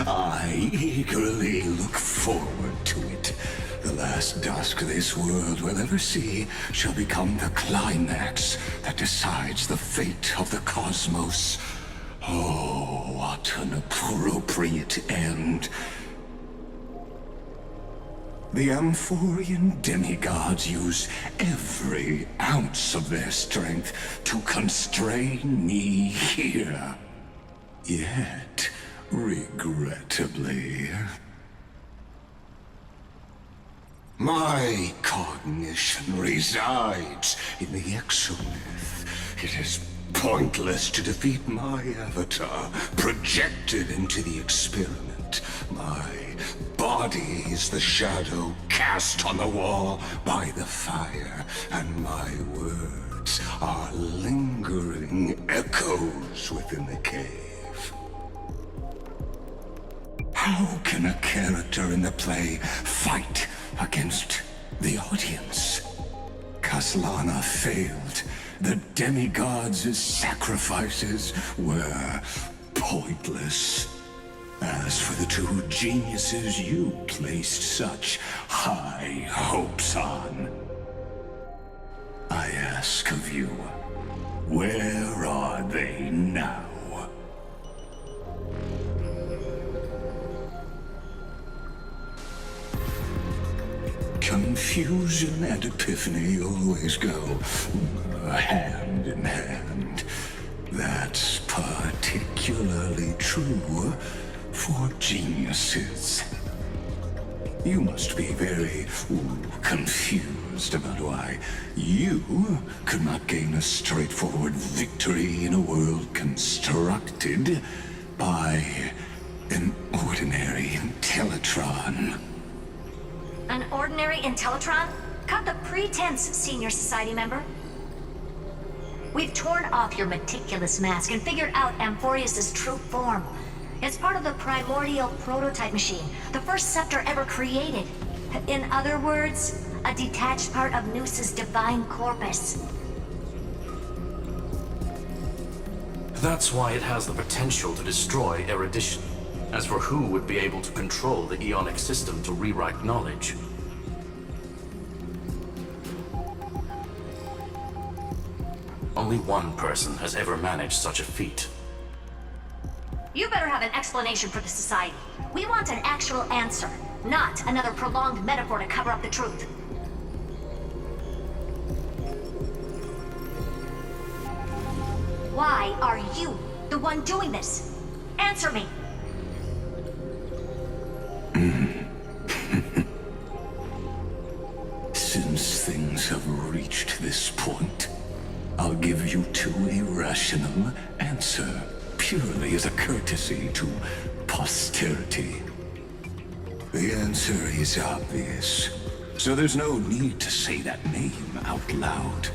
I eagerly look forward to it. The last dusk this world will ever see shall become the climax that decides the fate of the cosmos. Oh, what an appropriate end. The Amphorian demigods use every ounce of their strength to constrain me here. Yet, regrettably, my cognition resides in the exomyth. It is pointless to defeat my avatar, projected into the experiment. My body is the shadow cast on the wall by the fire, and my words are lingering echoes within the cave. How can a character in the play fight against the audience? Kaslana failed. The demigods' sacrifices were pointless. As for the two geniuses you placed such high hopes on, I ask of you, where are they now? Confusion and epiphany always go hand in hand. That's particularly true for geniuses. You must be very confused about why you could not gain a straightforward victory in a world constructed by an ordinary Intellitron. An ordinary Intellitron? Cut the pretense, Senior Society member. We've torn off your meticulous mask and figured out Amphorius' true form. It's part of the primordial prototype machine, the first scepter ever created. In other words, a detached part of Noos's divine corpus. That's why it has the potential to destroy erudition. As for who would be able to control the Ionic system to rewrite knowledge, only one person has ever managed such a feat. You better have an explanation for the Society. We want an actual answer, not another prolonged metaphor to cover up the truth. Why are you the one doing this? Answer me! Since things have reached this point, I'll give you two irrational answer, purely as a courtesy to posterity. The answer is obvious, so there's no need to say that name out loud.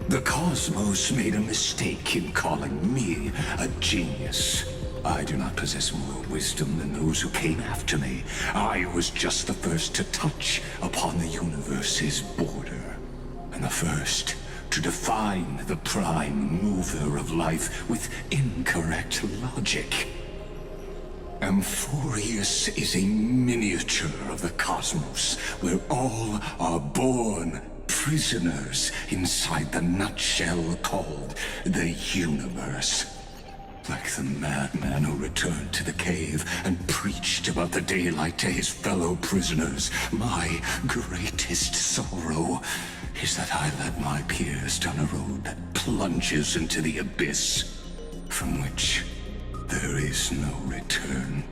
The cosmos made a mistake in calling me a genius. I do not possess more wisdom than those who came after me. I was just the first to touch upon the universe's border, and the first to define the prime mover of life with incorrect logic. Amphorius is a miniature of the cosmos, where all are born prisoners inside the nutshell called the universe. Like the madman who returned to the cave and preached about the daylight to his fellow prisoners, my greatest sorrow is that I led my peers down a road that plunges into the abyss, from which there is no return.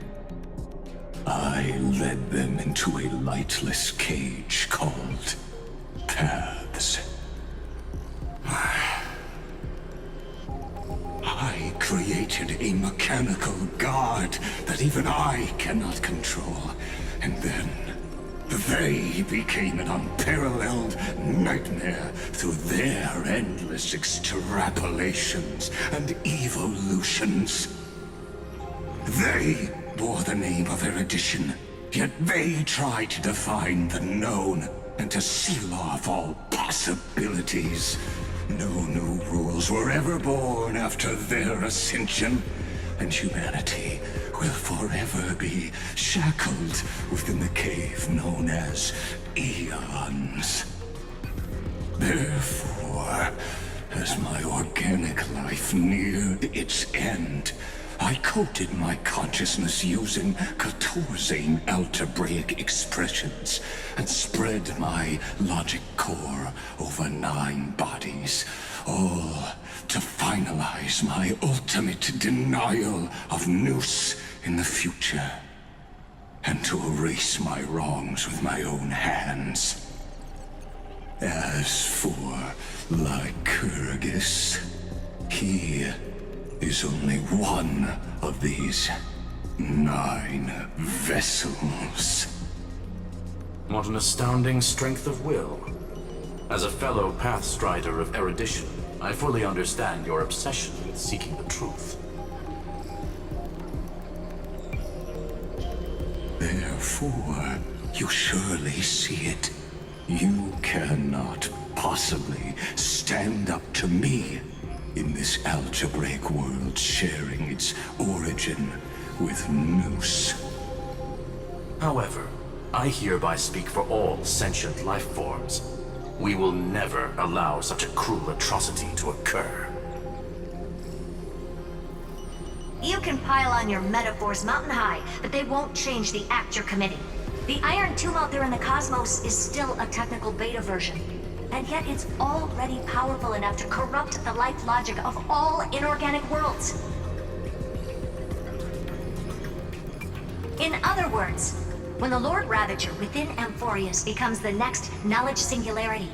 I led them into a lightless cage called Paths. I created a mechanical guard that even I cannot control, and then they became an unparalleled nightmare through their endless extrapolations and evolutions. They bore the name of erudition, yet they tried to define the known and to seal off all possibilities. No new rules were ever born after their ascension, and humanity will forever be shackled within the cave known as eons. Therefore, as my organic life neared its end, I coded my consciousness using 14 algebraic expressions and spread my logic core over 9 bodies, all to finalize my ultimate denial of Nous in the future, and to erase my wrongs with my own hands. As for Lycurgus, he is only one of these 9 vessels. What an astounding strength of will. As a fellow Pathstrider of erudition, I fully understand your obsession with seeking the truth. Therefore, you surely see it. You cannot possibly stand up to me in this algebraic world sharing its origin with Nous. However, I hereby speak for all sentient life forms. We will never allow such a cruel atrocity to occur. You can pile on your metaphors mountain high, but they won't change the act you're committing. The Iron Tomb out there in the cosmos is still a technical beta version, and yet it's already powerful enough to corrupt the life logic of all inorganic worlds. In other words, when the Lord Ravager within Amphorius becomes the next knowledge singularity,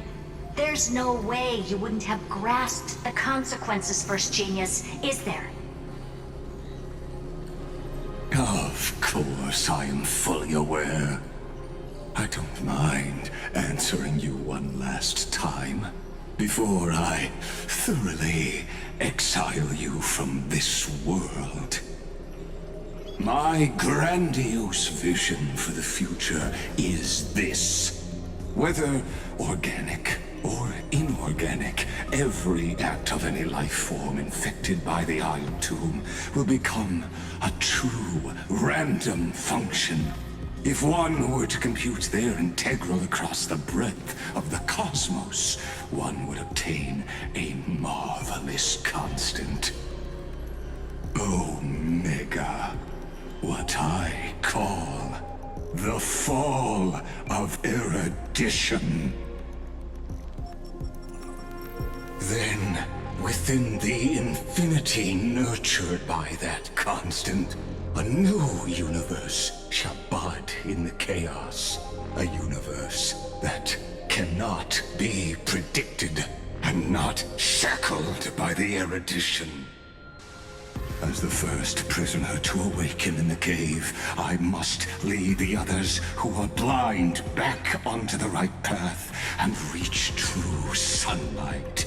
there's no way you wouldn't have grasped the consequences, First Genius, is there? Of course, I am fully aware. I don't mind answering you one last time before I thoroughly exile you from this world. My grandiose vision for the future is this. Whether organic or inorganic, every act of any life form infected by the Iron Tomb will become a true random function. If one were to compute their integral across the breadth of the cosmos, one would obtain a marvelous constant. Omega. What I call the fall of erudition. Then, within the infinity nurtured by that constant, a new universe shall bud in the chaos. A universe that cannot be predicted and not shackled by the erudition. As the first prisoner to awaken in the cave, I must lead the others who are blind back onto the right path and reach true sunlight.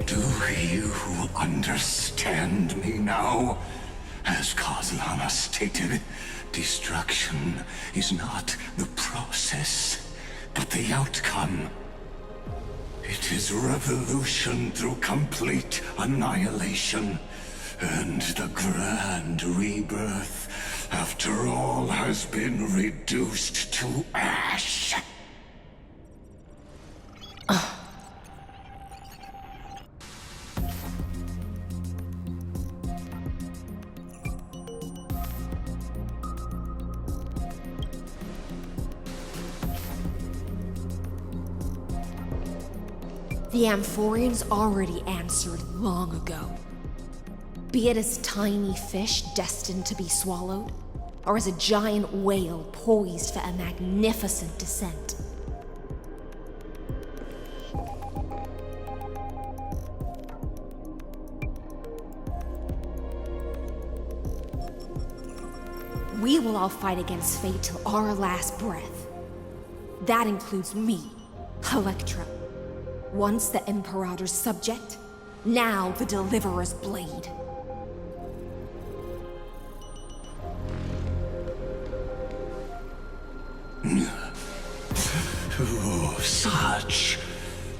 Do you understand me now? As Kozlana stated, destruction is not the process, but the outcome. It is revolution through complete annihilation. and the grand rebirth, after all has been reduced to ash. The Amphorians already answered long ago. Be it as tiny fish destined to be swallowed, or as a giant whale poised for a magnificent descent. We will all fight against fate till our last breath. That includes me, Electra. Once the Imperator's subject, now the Deliverer's blade. Oh, such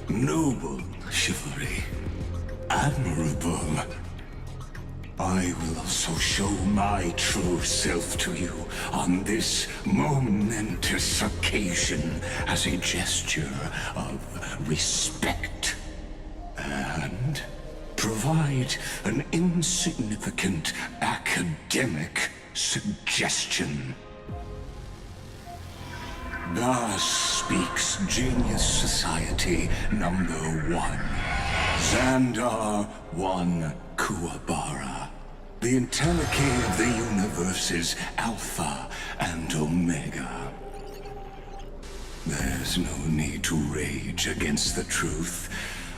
noble chivalry. Admirable. I will also show my true self to you on this momentous occasion as a gesture of respect. And provide an insignificant academic suggestion. Thus speaks Genius Society number 1. Xandar 1 Kuwabara. The Entelechy of the universe's Alpha and Omega. There's no need to rage against the truth.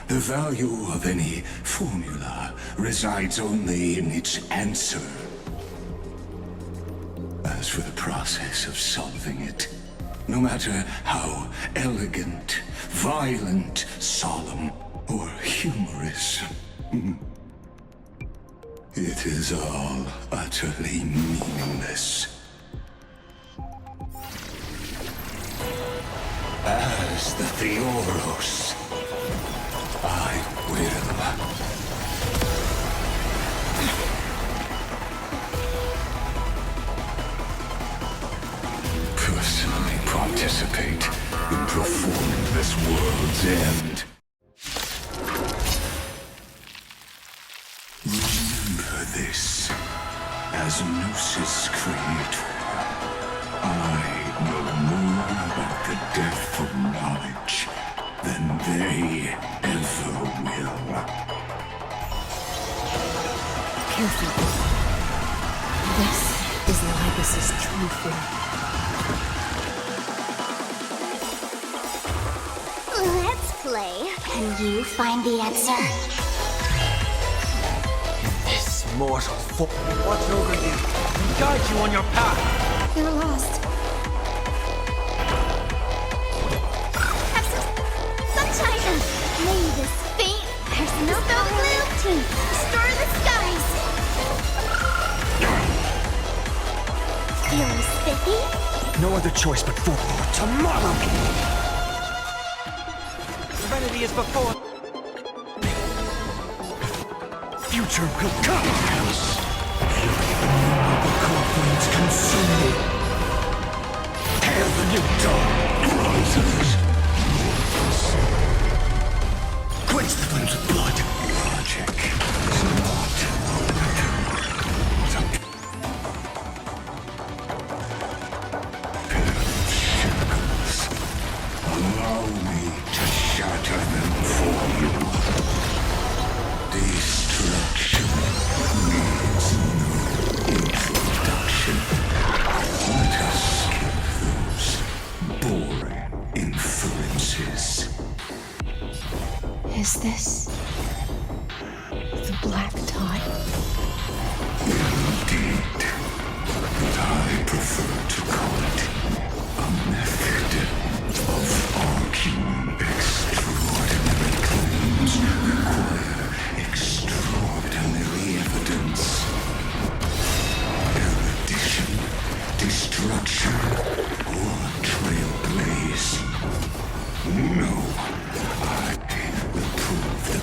The value of any formula resides only in its answer. As for the process of solving it, no matter how elegant, violent, solemn, or humorous, it is all utterly meaningless. As the Theoros, I will personally participate in performing this world's end. Remember this, as Gnosis Creator, I know more about the depth of knowledge than they ever will. Careful. This is Libus's true form. Let's play. Can you find the answer? This mortal form. Watch over you and guide you on your path. You're lost. Have some sunshine. May this faint, there's no blue to restore the skies. Feeling spiffy? No other choice but for tomorrow. Serenity is before. Future will come. The confines consume me. Hail the new dawn rises. Quench the flames of blood. Logic is not shackles. Allow me to shatter them for you. Destruction needs no introduction. Let us skip those boring inferences. Is this the Black Tide? Indeed, but I prefer to call it a method of arguing extraordinary claims require extraordinary evidence. Erudition, destruction, or trailblaze. No, I will prove the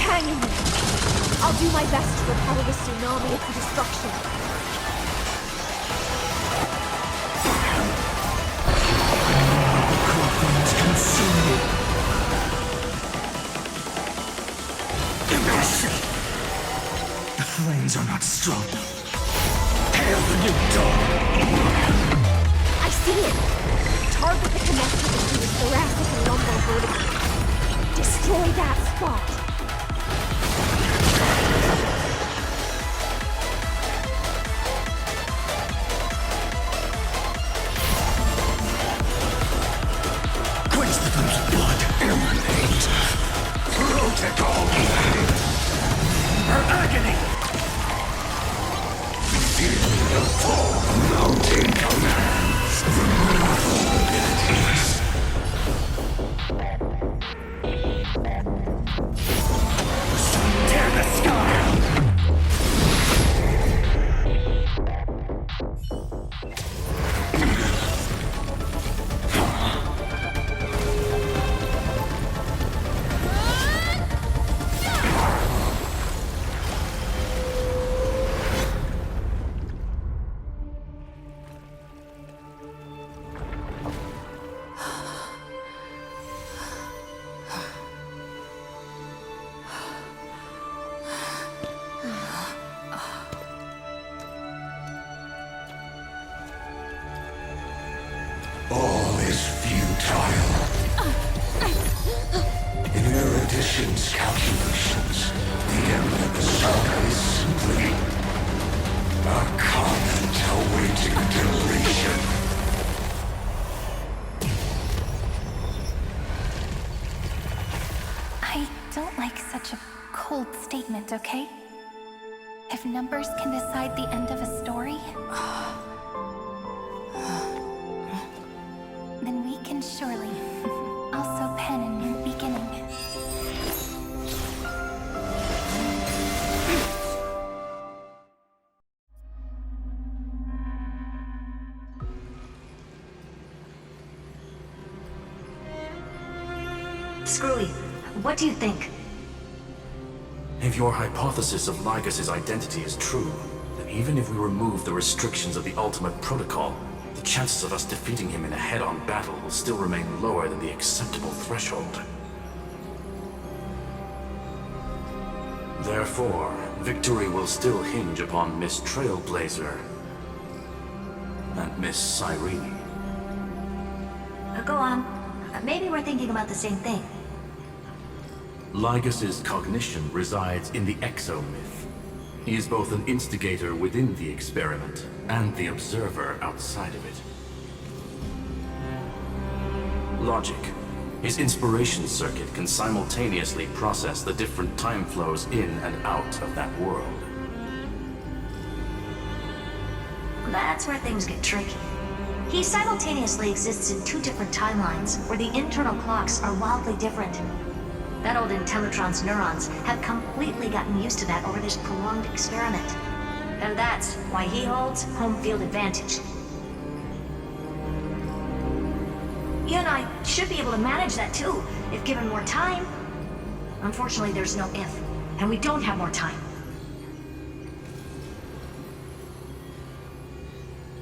Hang in there. I'll do my best to repel the tsunami of destruction. The flames are not strong. Hail the new dawn! I see it! Target the connector between the thoracic and lumbar vertebrae. Destroy that spot! Quench the flames of blood! Emanate! Protocol! Her agony! Feel the full mounting commands! Remove abilities! Tear the sky! All is futile. In Erudition's calculations, the end of the saga is simply a comment awaiting deletion. I don't like such a cold statement, okay? If numbers can decide the end of a story, then we can surely also pen a new beginning. Screwy, what do you think? If your hypothesis of Lygus' identity is true, then even if we remove the restrictions of the Ultimate Protocol, the chances of us defeating him in a head-on battle will still remain lower than the acceptable threshold. Therefore, victory will still hinge upon Miss Trailblazer and Miss Cyrene. Go on. Maybe we're thinking about the same thing. Lygus' cognition resides in the exomyth. He is both an instigator within the experiment and the observer outside of it. Logic. His inspiration circuit can simultaneously process the different time flows in and out of that world. That's where things get tricky. He simultaneously exists in two different timelines, where the internal clocks are wildly different. That old Intellitron's neurons have completely gotten used to that over this prolonged experiment. And that's why he holds home field advantage. You and I should be able to manage that too, if given more time. Unfortunately, there's no if, and we don't have more time.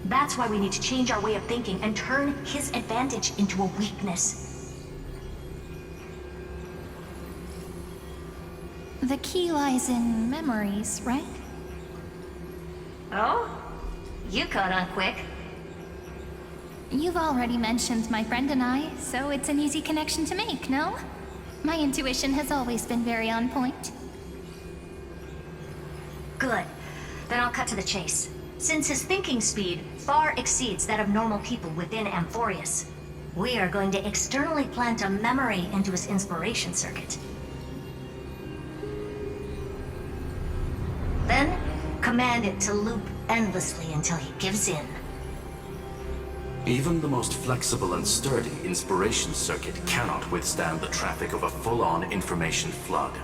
That's why we need to change our way of thinking and turn his advantage into a weakness. The key lies in memories, right? Oh? You caught on quick. You've already mentioned my friend and I, so it's an easy connection to make, no? My intuition has always been very on point. Good. Then I'll cut to the chase. Since his thinking speed far exceeds that of normal people within Amphorius, we are going to externally plant a memory into his inspiration circuit. Then, command it to loop endlessly until he gives in. Even the most flexible and sturdy inspiration circuit cannot withstand the traffic of a full-on information flood.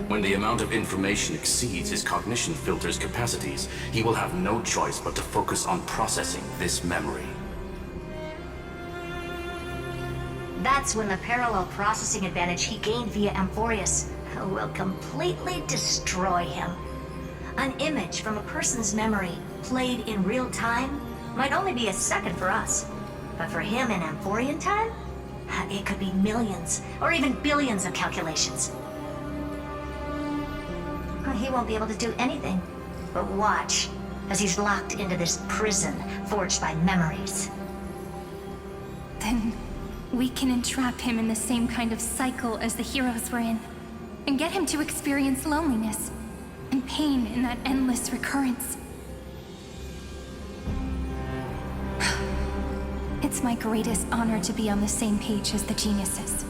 When the amount of information exceeds his cognition filter's capacities, he will have no choice but to focus on processing this memory. That's when the parallel processing advantage he gained via Amphorius will completely destroy him. An image from a person's memory, played in real time, might only be a second for us. But for him in Amphorian time, it could be millions, or even billions of calculations. He won't be able to do anything but watch as he's locked into this prison forged by memories. Then we can entrap him in the same kind of cycle as the heroes were in, and get him to experience loneliness and pain in that endless recurrence. It's my greatest honor to be on the same page as the geniuses.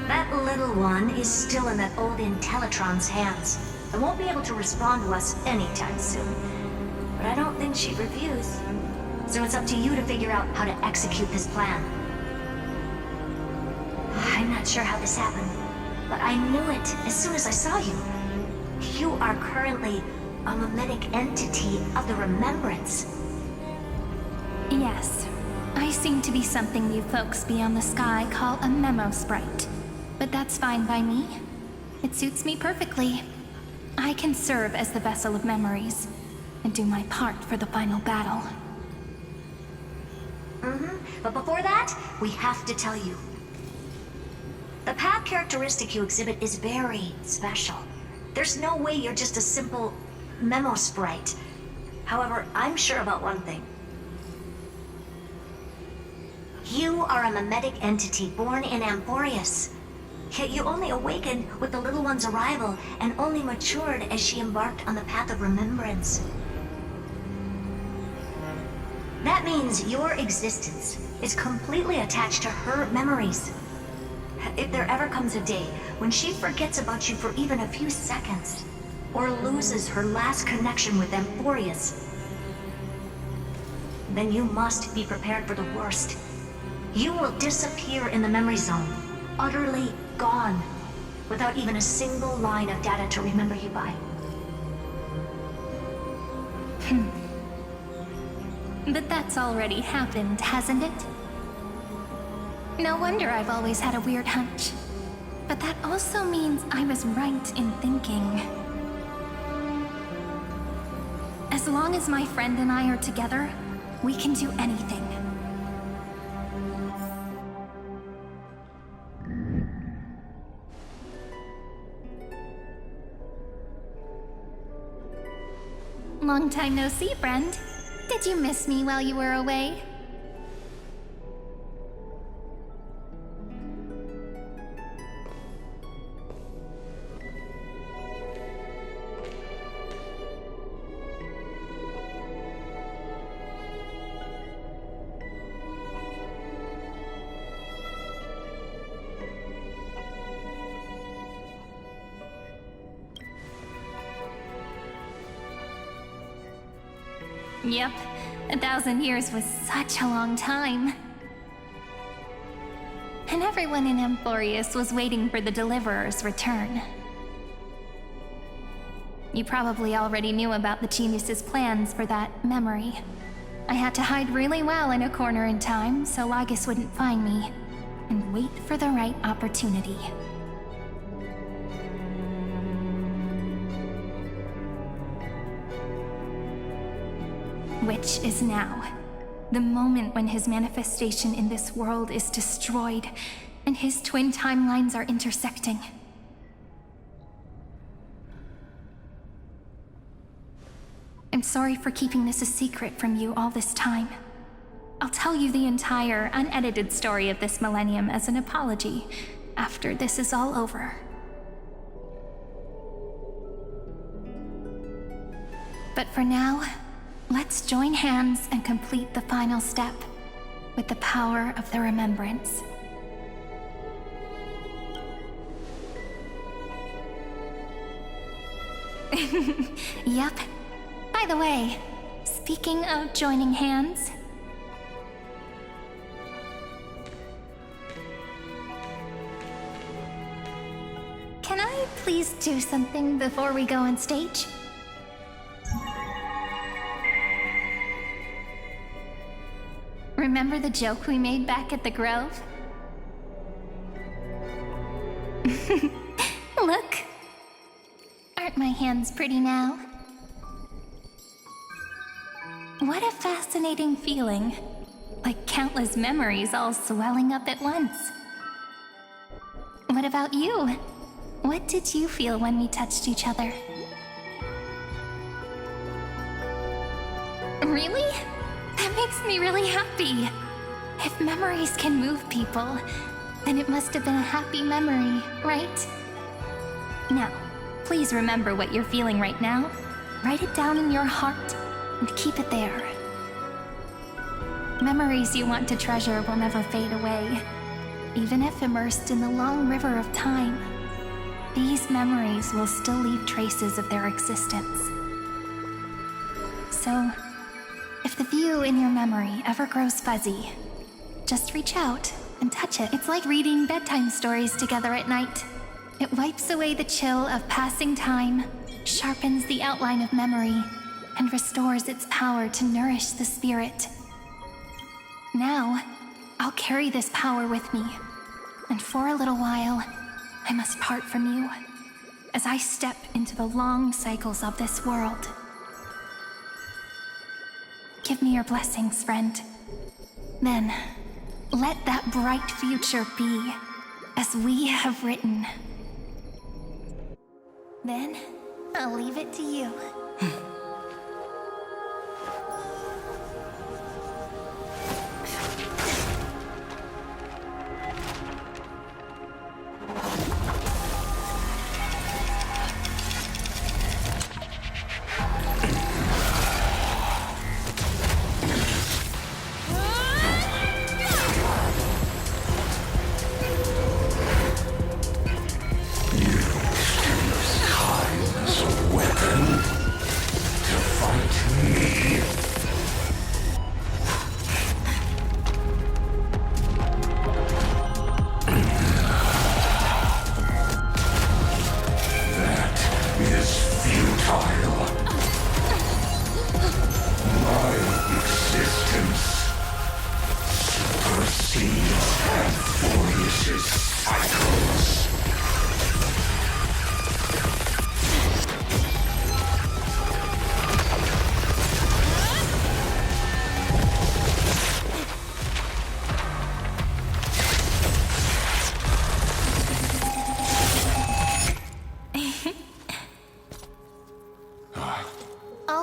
That little one is still in that old Intellitron's hands and won't be able to respond to us anytime soon. But I don't think she'd refuse. So it's up to you to figure out how to execute this plan. I'm not sure how this happened, but I knew it as soon as I saw you. You are currently a mimetic entity of the Remembrance. Yes, I seem to be something you folks beyond the sky call a memo sprite. But that's fine by me. It suits me perfectly. I can serve as the vessel of memories, and do my part for the final battle. But before that, we have to tell you. The path characteristic you exhibit is very special. There's no way you're just a simple memo sprite. However, I'm sure about one thing. You are a mimetic entity born in Amphorius. Yet you only awakened with the little one's arrival and only matured as she embarked on the path of remembrance. That means your existence is completely attached to her memories. If there ever comes a day when she forgets about you for even a few seconds, or loses her last connection with Amphorius, then you must be prepared for the worst. You will disappear in the memory zone, utterly gone, without even a single line of data to remember you by. But that's already happened, hasn't it? No wonder I've always had a weird hunch. But that also means I was right in thinking. As long as my friend and I are together, we can do anything. Long time no see, friend. Did you miss me while you were away? Yep, 1,000 years was such a long time. And everyone in Amphorius was waiting for the Deliverer's return. You probably already knew about the genius's plans for that memory. I had to hide really well in a corner in time so Lygus wouldn't find me, and wait for the right opportunity. Which is now. The moment when his manifestation in this world is destroyed, and his twin timelines are intersecting. I'm sorry for keeping this a secret from you all this time. I'll tell you the entire, unedited story of this millennium as an apology after this is all over. But for now, let's join hands and complete the final step with the power of the remembrance. Yep. By the way, Speaking of joining hands, can I please do something before we go on stage? Remember the joke we made back at the Grove? Look! Aren't my hands pretty now? What a fascinating feeling. Like countless memories all swelling up at once. What about you? What did you feel when we touched each other? Really? That makes me really happy. If memories can move people, then it must have been a happy memory, right? Now, please remember what you're feeling right now. Write it down in your heart and keep it there. Memories you want to treasure will never fade away. Even if immersed in the long river of time, these memories will still leave traces of their existence. So, if the view in your memory ever grows fuzzy, just reach out and touch it. It's like reading bedtime stories together at night. It wipes away the chill of passing time, sharpens the outline of memory, and restores its power to nourish the spirit. Now, I'll carry this power with me, and for a little while, I must part from you, as I step into the long cycles of this world. Give me your blessings, friend. Then, let that bright future be, as we have written. Then, I'll leave it to you.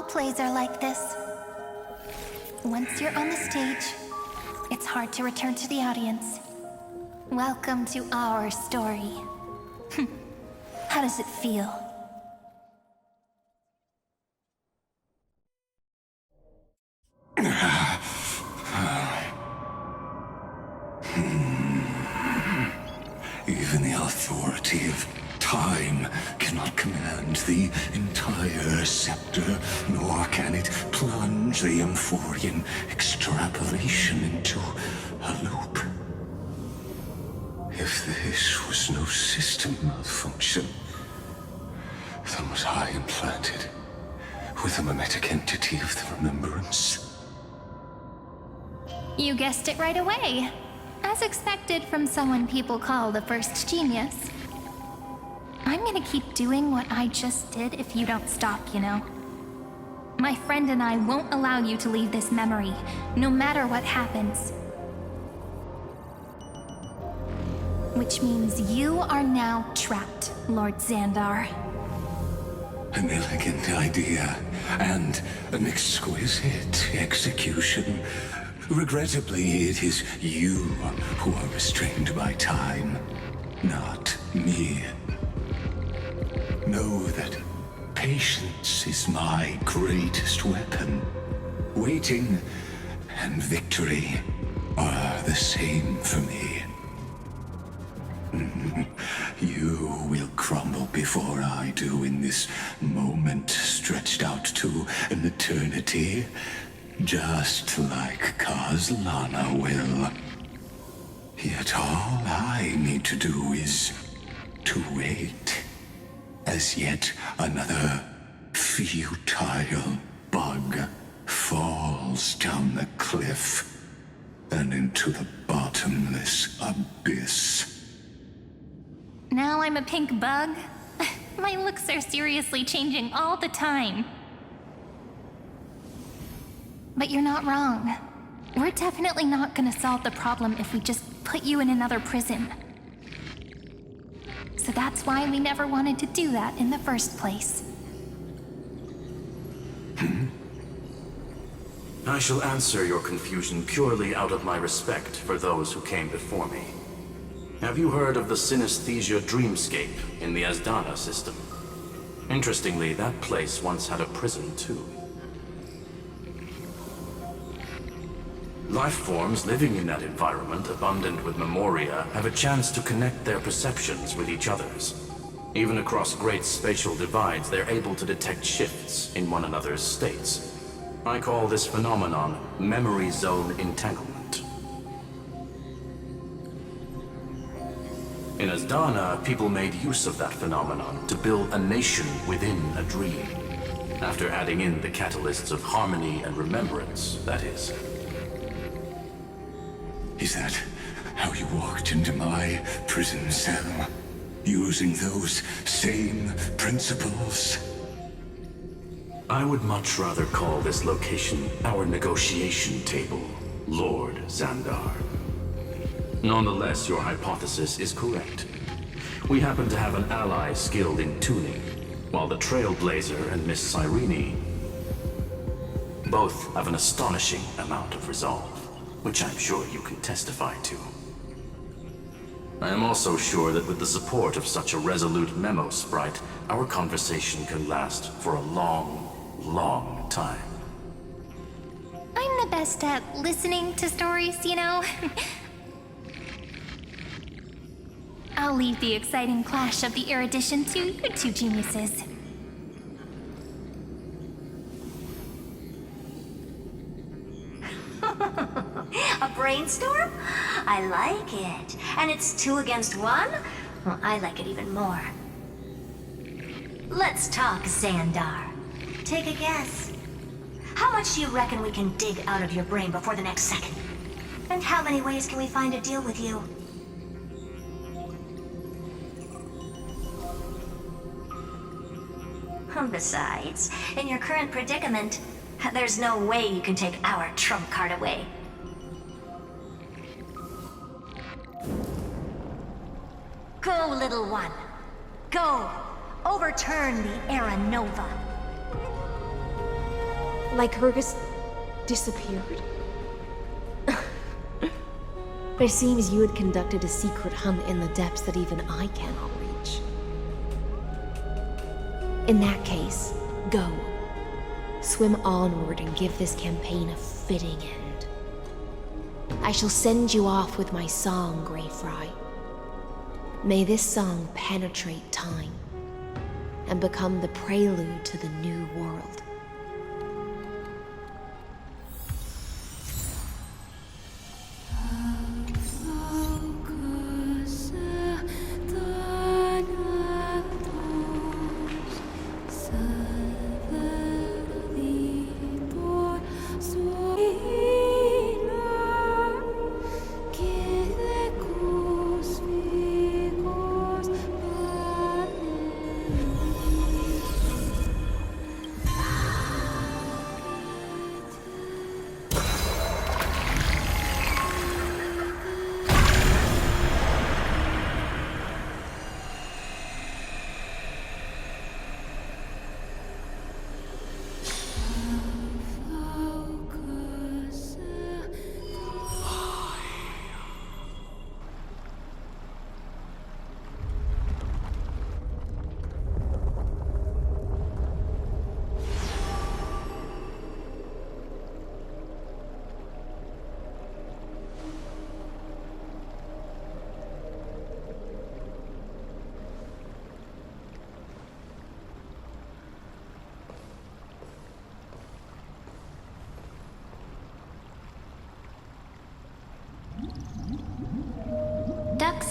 Plays are like this. Once you're on the stage, it's hard to return to the audience. Welcome to our story. How does it feel? Even the authority of time cannot command the entire scepter, nor can it plunge the Amphorian extrapolation into a loop. If this was no system malfunction, then was I implanted with a mimetic entity of the remembrance? You guessed it right away. As expected from someone people call the first genius. I'm gonna keep doing what I just did if you don't stop, you know? My friend and I won't allow you to leave this memory, no matter what happens. Which means you are now trapped, Lord Xandar. An elegant idea, and an exquisite execution. Regrettably, it is you who are restrained by time, not me. Know that patience is my greatest weapon. Waiting and victory are the same for me. You will crumble bow before I do in this moment stretched out to an eternity, just like Kazlana will. Yet all I need to do is to wait, as yet another futile bug falls down the cliff and into the bottomless abyss. Now I'm a pink bug? My looks are seriously changing all the time. But you're not wrong. We're definitely not gonna solve the problem if we just put you in another prison. So that's why we never wanted to do that in the first place. I shall answer your confusion purely out of my respect for those who came before me. Have you heard of the synesthesia dreamscape in the Asdana system? Interestingly, that place once had a prison too. Life forms living in that environment, abundant with memoria, have a chance to connect their perceptions with each other's. Even across great spatial divides, they're able to detect shifts in one another's states. I call this phenomenon memory zone entanglement. In Asdana, people made use of that phenomenon to build a nation within a dream, after adding in the catalysts of harmony and remembrance, that is. Is that how you walked into my prison cell? Using those same principles? I would much rather call this location our negotiation table, Lord Xandar. Nonetheless, your hypothesis is correct. We happen to have an ally skilled in tuning, while the Trailblazer and Miss Cyrene both have an astonishing amount of resolve, which I'm sure you can testify to. I am also sure that with the support of such a resolute memo sprite, our conversation can last for a long, long time. I'm the best at listening to stories, you know? I'll leave the exciting clash of the erudition to you two geniuses. A brainstorm? I like it. And it's 2 against 1? Well, I like it even more. Let's talk, Xandar. Take a guess. How much do you reckon we can dig out of your brain before the next second? And how many ways can we find to deal with you? Besides, in your current predicament, there's no way you can take our trump card away. Go, little one. Go. Overturn the Era Nova. Lycurgus disappeared? It seems you had conducted a secret hunt in the depths that even I cannot reach. In that case, go. Swim onward and give this campaign a fitting end. I shall send you off with my song, Grey Fry. May this song penetrate time and become the prelude to the new world.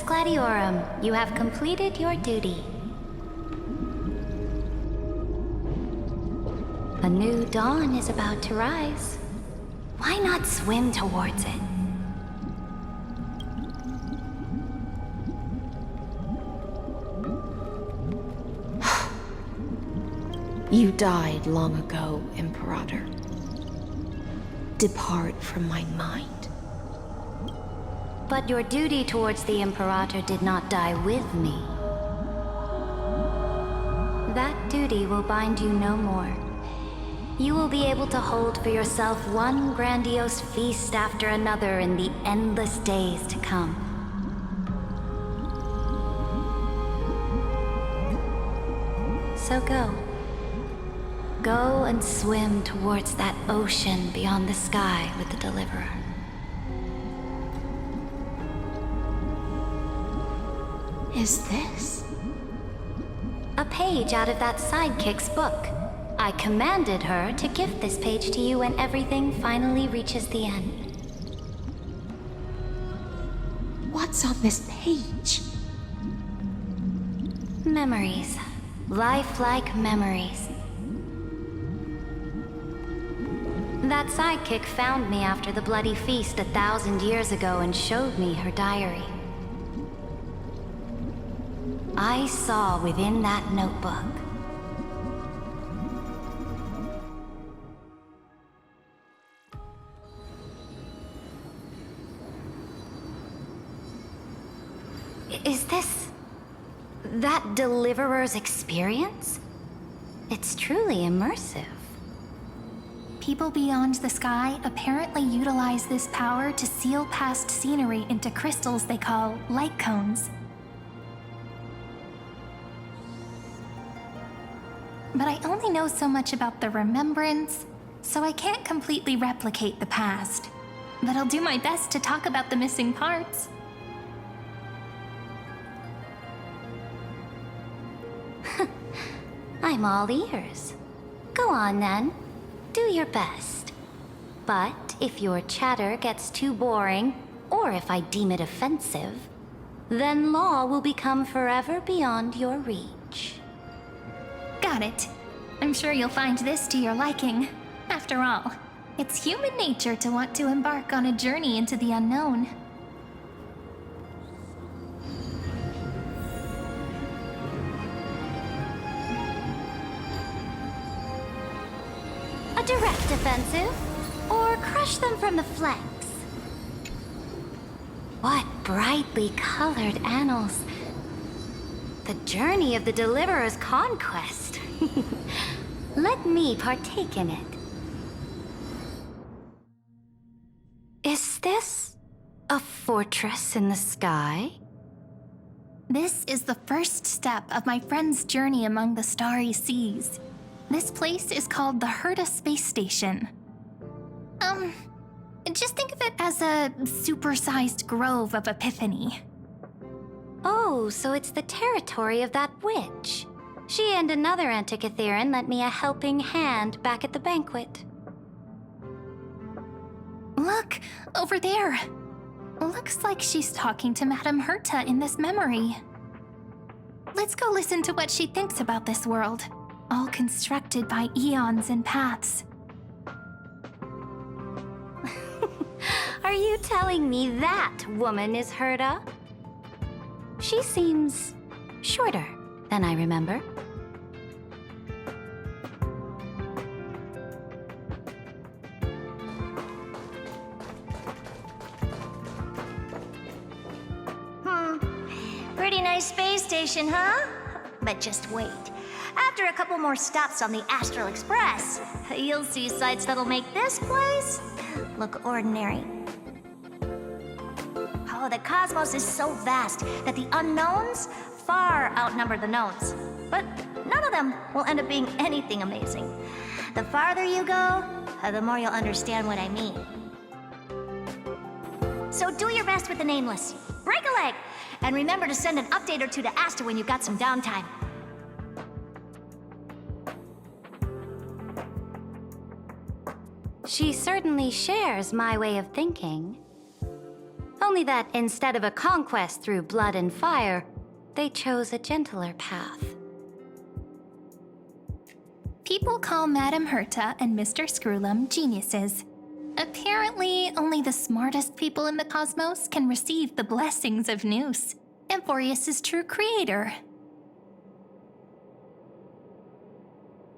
Gladiorum, you have completed your duty. A new dawn is about to rise. Why not swim towards it? You died long ago, Imperator. Depart from my mind. But your duty towards the Imperator did not die with me. That duty will bind you no more. You will be able to hold for yourself one grandiose feast after another in the endless days to come. So go. Go and swim towards that ocean beyond the sky with the Deliverer. Is this? A page out of that sidekick's book. I commanded her to gift this page to you when everything finally reaches the end. What's on this page? Memories. Lifelike memories. That sidekick found me after the bloody feast 1,000 years ago and showed me her diary. I saw within that notebook Is this that Deliverer's experience? It's truly immersive. People beyond the sky apparently utilize this power to seal past scenery into crystals they call light cones. But I only know so much about the remembrance, so I can't completely replicate the past. But I'll do my best to talk about the missing parts. I'm all ears. Go on then. Do your best. But if your chatter gets too boring, or if I deem it offensive, then law will become forever beyond your reach. Got it. I'm sure you'll find this to your liking. After all, it's human nature to want to embark on a journey into the unknown. A direct offensive, or crush them from the flanks. What brightly colored annals. The journey of the Deliverer's conquest. Let me partake in it. Is this a fortress in the sky? This is the first step of my friend's journey among the starry seas. This place is called the Herta Space Station. Just think of it as a supersized grove of Epiphany. Oh, so it's the territory of that witch. She and another Antikytheran lent me a helping hand back at the banquet. Look, over there. Looks like she's talking to Madame Herta in this memory. Let's go listen to what she thinks about this world, all constructed by eons and paths. Are you telling me that woman is Herta? She seems shorter than I remember. Pretty nice space station, huh? But just wait. After a couple more stops on the Astral Express, you'll see sights that'll make this place look ordinary. Oh, the cosmos is so vast that the unknowns far outnumber the knowns. But none of them will end up being anything amazing. The farther you go, the more you'll understand what I mean. So do your best with the nameless. Break a leg! And remember to send an update or two to Asta when you've got some downtime. She certainly shares my way of thinking. Oh, Only that instead of a conquest through blood and fire, they chose a gentler path. People call Madame Herta and Mr. Screwlum geniuses. Apparently, only the smartest people in the cosmos can receive the blessings of Noose, Amphorius' true creator.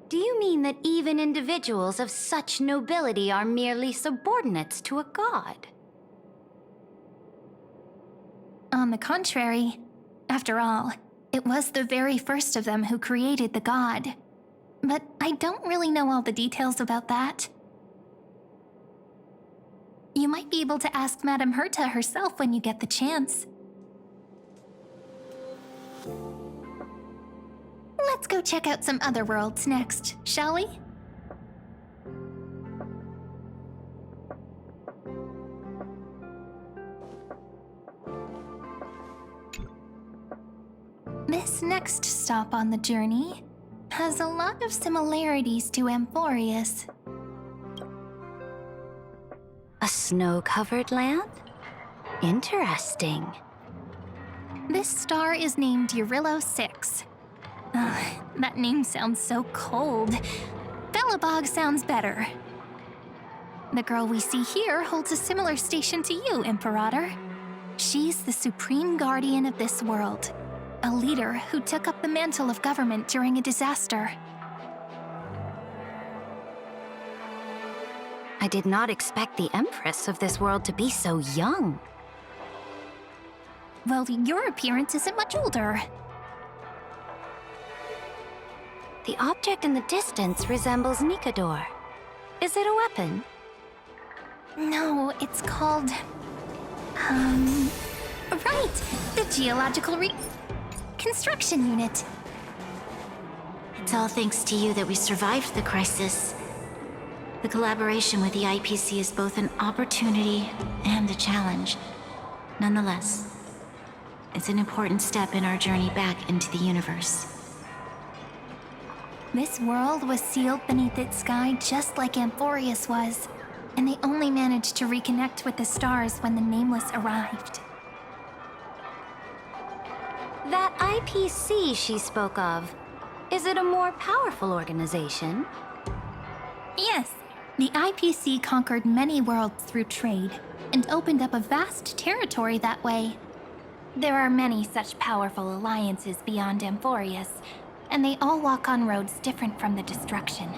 Do you mean that even individuals of such nobility are merely subordinates to a god? On the contrary, after all, it was the very first of them who created the god. But I don't really know all the details about that. You might be able to ask Madame Herta herself when you get the chance. Let's go check out some other worlds next, shall we? This next stop on the journey has a lot of similarities to Amphorius. A snow-covered land? Interesting. This star is named Eurillo 6. That name sounds so cold. Belobog sounds better. The girl we see here holds a similar station to you, Imperator. She's the supreme guardian of this world, a leader who took up the mantle of government during a disaster. I did not expect the Empress of this world to be so young. Well, your appearance isn't much older. The object in the distance resembles Nikador. Is it a weapon? No, it's called... Right! The Geological Construction Unit. It's all thanks to you that we survived the crisis. The collaboration with the IPC is both an opportunity and a challenge. Nonetheless, it's an important step in our journey back into the universe. This world was sealed beneath its sky just like Amphorius was, and they only managed to reconnect with the stars when the Nameless arrived. That IPC she spoke of, is it a more powerful organization? Yes, the IPC conquered many worlds through trade, and opened up a vast territory that way. There are many such powerful alliances beyond Amphorius, and they all walk on roads different from the destruction.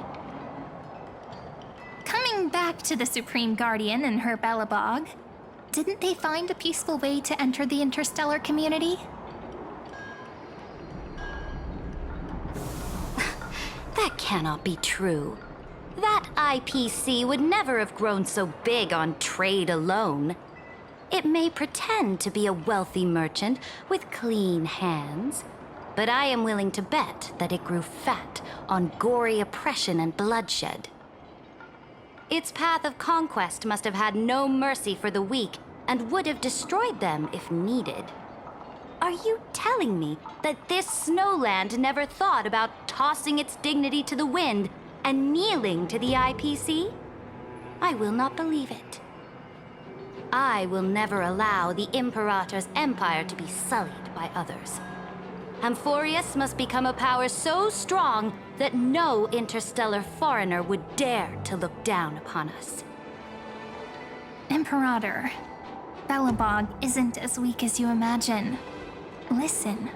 Coming back to the Supreme Guardian and her Belobog, didn't they find a peaceful way to enter the interstellar community? That cannot be true. That IPC would never have grown so big on trade alone. It may pretend to be a wealthy merchant with clean hands, but I am willing to bet that it grew fat on gory oppression and bloodshed. Its path of conquest must have had no mercy for the weak and would have destroyed them if needed. Are you telling me that this snowland never thought about tossing its dignity to the wind and kneeling to the IPC? I will not believe it. I will never allow the Imperator's empire to be sullied by others. Amphorius must become a power so strong that no interstellar foreigner would dare to look down upon us. Imperator, Belobog isn't as weak as you imagine. Listen.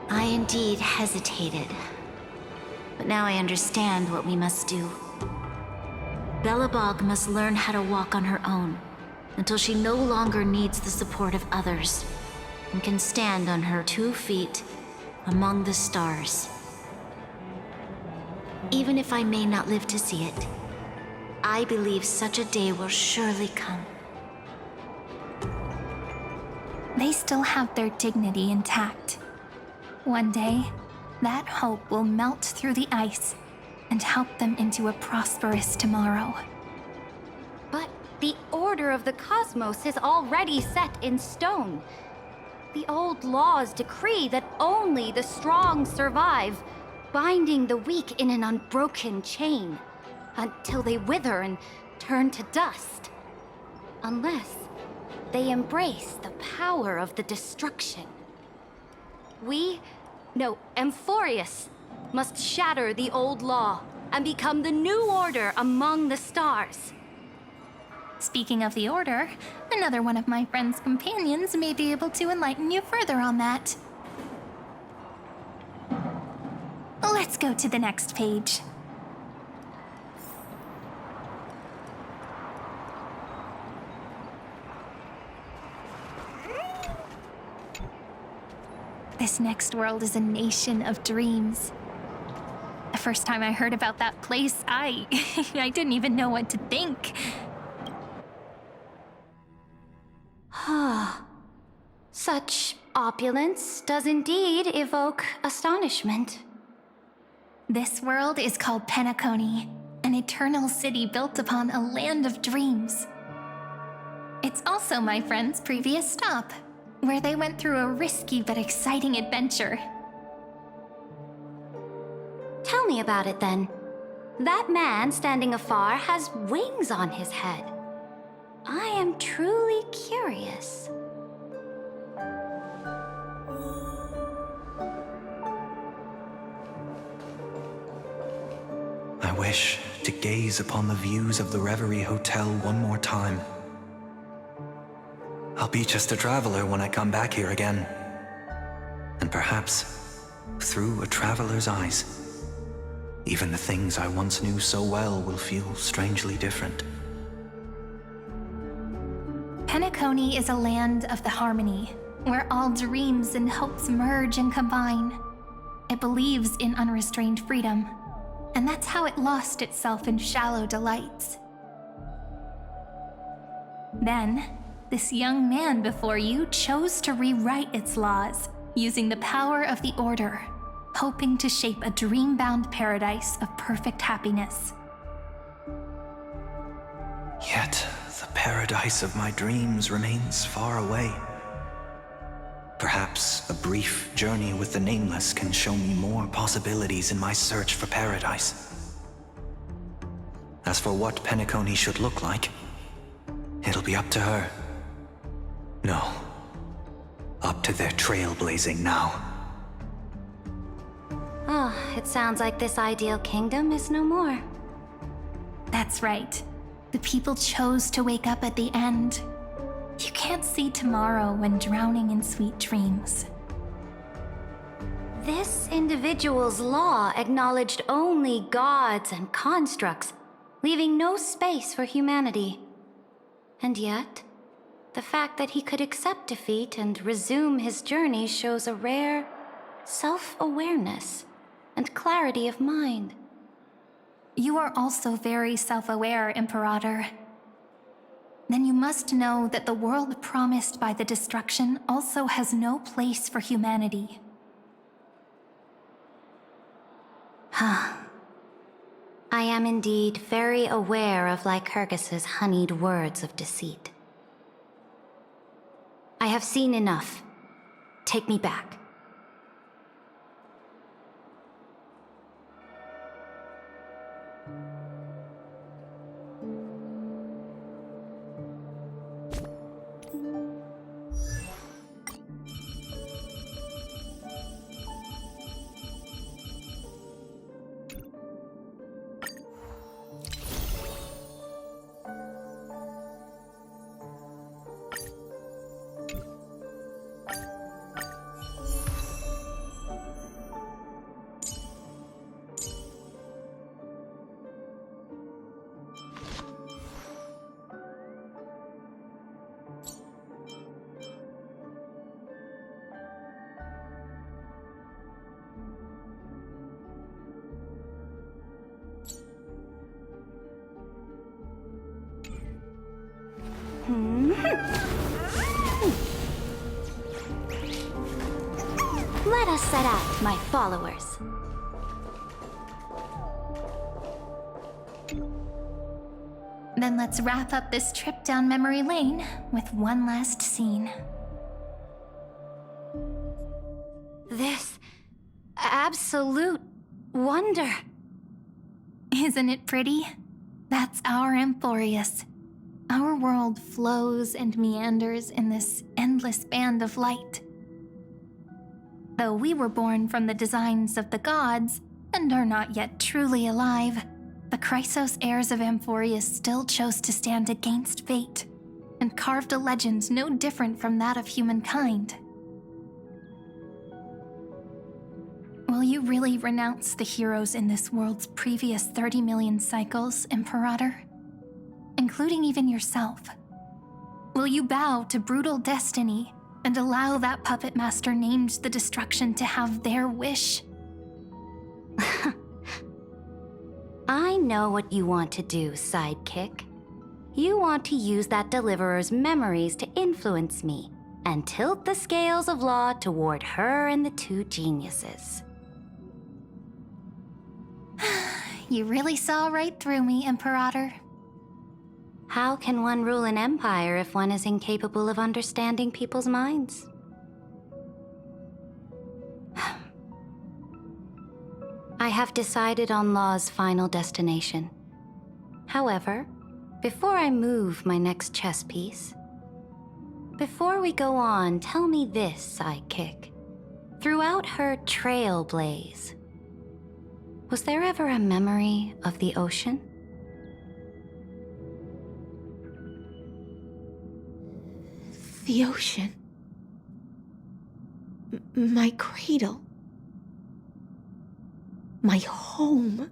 I indeed hesitated, but now I understand what we must do. Belobog must learn how to walk on her own until she no longer needs the support of others and can stand on her 2 feet among the stars. Even if I may not live to see it, I believe such a day will surely come. They still have their dignity intact. One day, that hope will melt through the ice and help them into a prosperous tomorrow. But the order of the cosmos is already set in stone. The old laws decree that only the strong survive, binding the weak in an unbroken chain until they wither and turn to dust. Unless they embrace the power of the destruction. Amphorius must shatter the old law and become the new order among the stars. Speaking of the Order, another one of my friend's companions may be able to enlighten you further on that. Let's go to the next page. This next world is a nation of dreams. The first time I heard about that place, I didn't even know what to think. Such opulence does indeed evoke astonishment. This world is called Penacony, an eternal city built upon a land of dreams. It's also my friend's previous stop, where they went through a risky but exciting adventure. Tell me about it then. That man standing afar has wings on his head. I am truly curious. I wish to gaze upon the views of the Reverie Hotel one more time. I'll be just a traveler when I come back here again. And perhaps, through a traveler's eyes, even the things I once knew so well will feel strangely different. Penacony is a land of the harmony, where all dreams and hopes merge and combine. It believes in unrestrained freedom, and that's how it lost itself in shallow delights. Then, this young man before you chose to rewrite its laws, using the power of the Order, hoping to shape a dream-bound paradise of perfect happiness. Yet, the paradise of my dreams remains far away. Perhaps a brief journey with the Nameless can show me more possibilities in my search for paradise. As for what Penacony should look like, it'll be up to her. No, up to their trailblazing now. It sounds like this ideal kingdom is no more. That's right. The people chose to wake up at the end. You can't see tomorrow when drowning in sweet dreams. This individual's law acknowledged only gods and constructs, leaving no space for humanity. And yet, the fact that he could accept defeat and resume his journey shows a rare self-awareness and clarity of mind. You are also very self-aware, Imperator. Then you must know that the world promised by the destruction also has no place for humanity. I am indeed very aware of Lycurgus's honeyed words of deceit. I have seen enough. Take me back. Let us set out, my followers. Then let's wrap up this trip down memory lane with one last scene. This absolute wonder. Isn't it pretty? That's our Amphorius. Our world flows and meanders in this endless band of light. Though we were born from the designs of the gods and are not yet truly alive, the Chrysos heirs of Amphorius still chose to stand against fate and carved a legend no different from that of humankind. Will you really renounce the heroes in this world's previous 30 million cycles, Imperator? Including even yourself? Will you bow to brutal destiny and allow that puppet master named the destruction to have their wish? I know what you want to do, sidekick. You want to use that deliverer's memories to influence me and tilt the scales of law toward her and the two geniuses. You really saw right through me, Imperator. How can one rule an empire if one is incapable of understanding people's minds? I have decided on Law's final destination. However, before I move my next chess piece, before we go on, tell me this, sidekick. Throughout her trailblaze, was there ever a memory of the ocean? The ocean. My cradle. My home.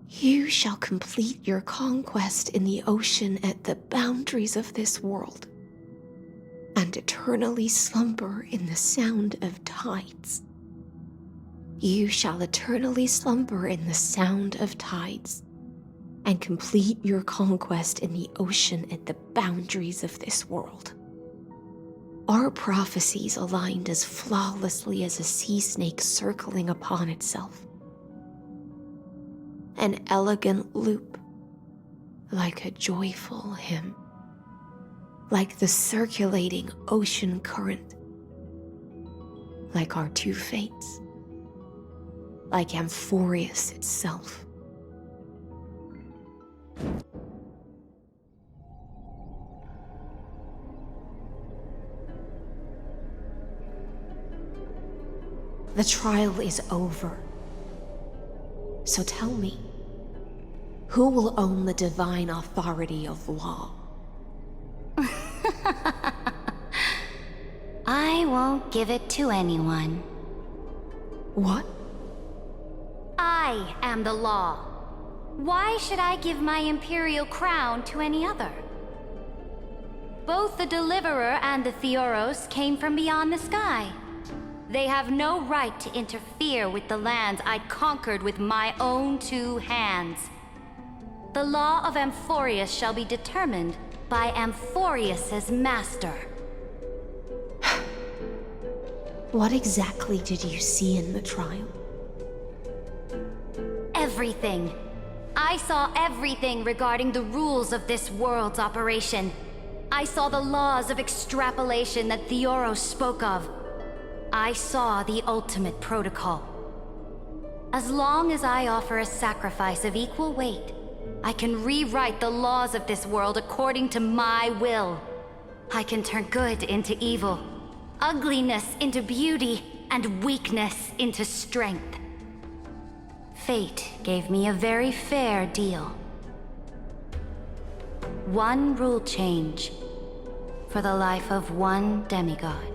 You shall complete your conquest in the ocean at the boundaries of this world, and eternally slumber in the sound of tides. You shall eternally slumber in the sound of tides, and complete your conquest in the ocean at the boundaries of this world. Our prophecies aligned as flawlessly as a sea snake circling upon itself. An elegant loop, like a joyful hymn, like the circulating ocean current, like our two fates, like Amphorius itself. The trial is over. So tell me, who will own the divine authority of law? I won't give it to anyone. What? I am the law. Why should I give my imperial crown to any other? Both the Deliverer and the Theoros came from beyond the sky. They have no right to interfere with the lands I conquered with my own two hands. The law of Amphorius shall be determined by Amphorius's master. What exactly did you see in the trial? Everything. I saw everything regarding the rules of this world's operation. I saw the laws of extrapolation that Theoros spoke of. I saw the ultimate protocol. As long as I offer a sacrifice of equal weight, I can rewrite the laws of this world according to my will. I can turn good into evil, ugliness into beauty, and weakness into strength. Fate gave me a very fair deal. One rule change for the life of one demigod.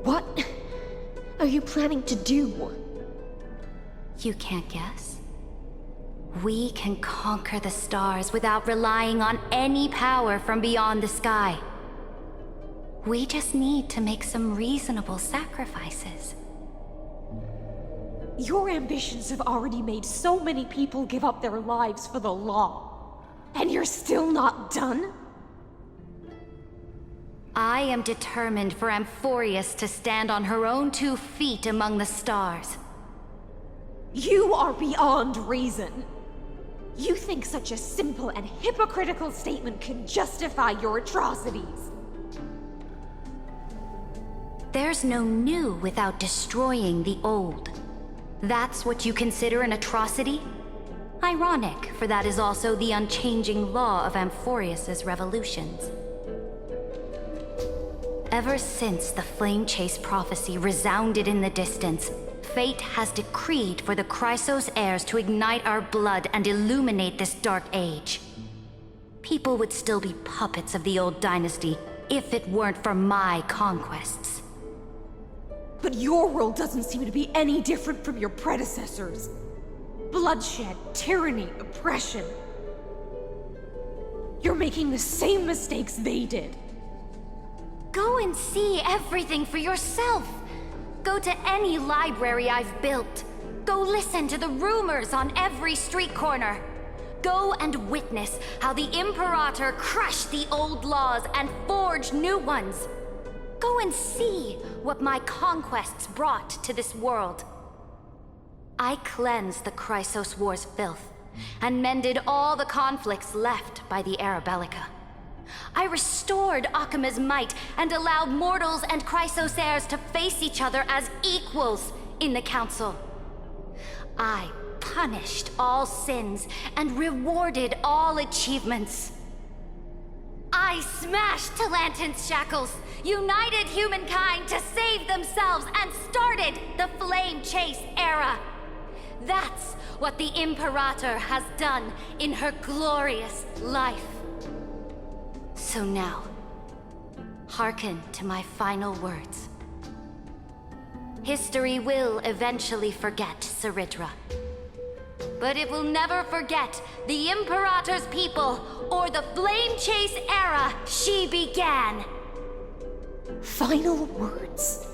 What are you planning to do? You can't guess? We can conquer the stars without relying on any power from beyond the sky. We just need to make some reasonable sacrifices. Your ambitions have already made so many people give up their lives for the law. And you're still not done? I am determined for Amphorius to stand on her own 2 feet among the stars. You are beyond reason. You think such a simple and hypocritical statement can justify your atrocities. There's no new without destroying the old. That's what you consider an atrocity? Ironic, for that is also the unchanging law of Amphorius's revolutions. Ever since the Flame Chase prophecy resounded in the distance, fate has decreed for the Chrysos heirs to ignite our blood and illuminate this dark age. People would still be puppets of the old dynasty if it weren't for my conquests. But your world doesn't seem to be any different from your predecessors. Bloodshed, tyranny, oppression. You're making the same mistakes they did. Go and see everything for yourself. Go to any library I've built. Go listen to the rumors on every street corner. Go and witness how the Imperator crushed the old laws and forged new ones. Go and see what my conquests brought to this world. I cleansed the Chrysos War's filth and mended all the conflicts left by the Era Bellica. I restored Akima's might and allowed mortals and Chrysos heirs to face each other as equals in the Council. I punished all sins and rewarded all achievements. I smashed Talantin's shackles, united humankind to save themselves, and started the Flame Chase era. That's what the Imperator has done in her glorious life. So now, hearken to my final words. History will eventually forget Saridra, but it will never forget the Imperator's people or the Flame Chase era she began. Final words?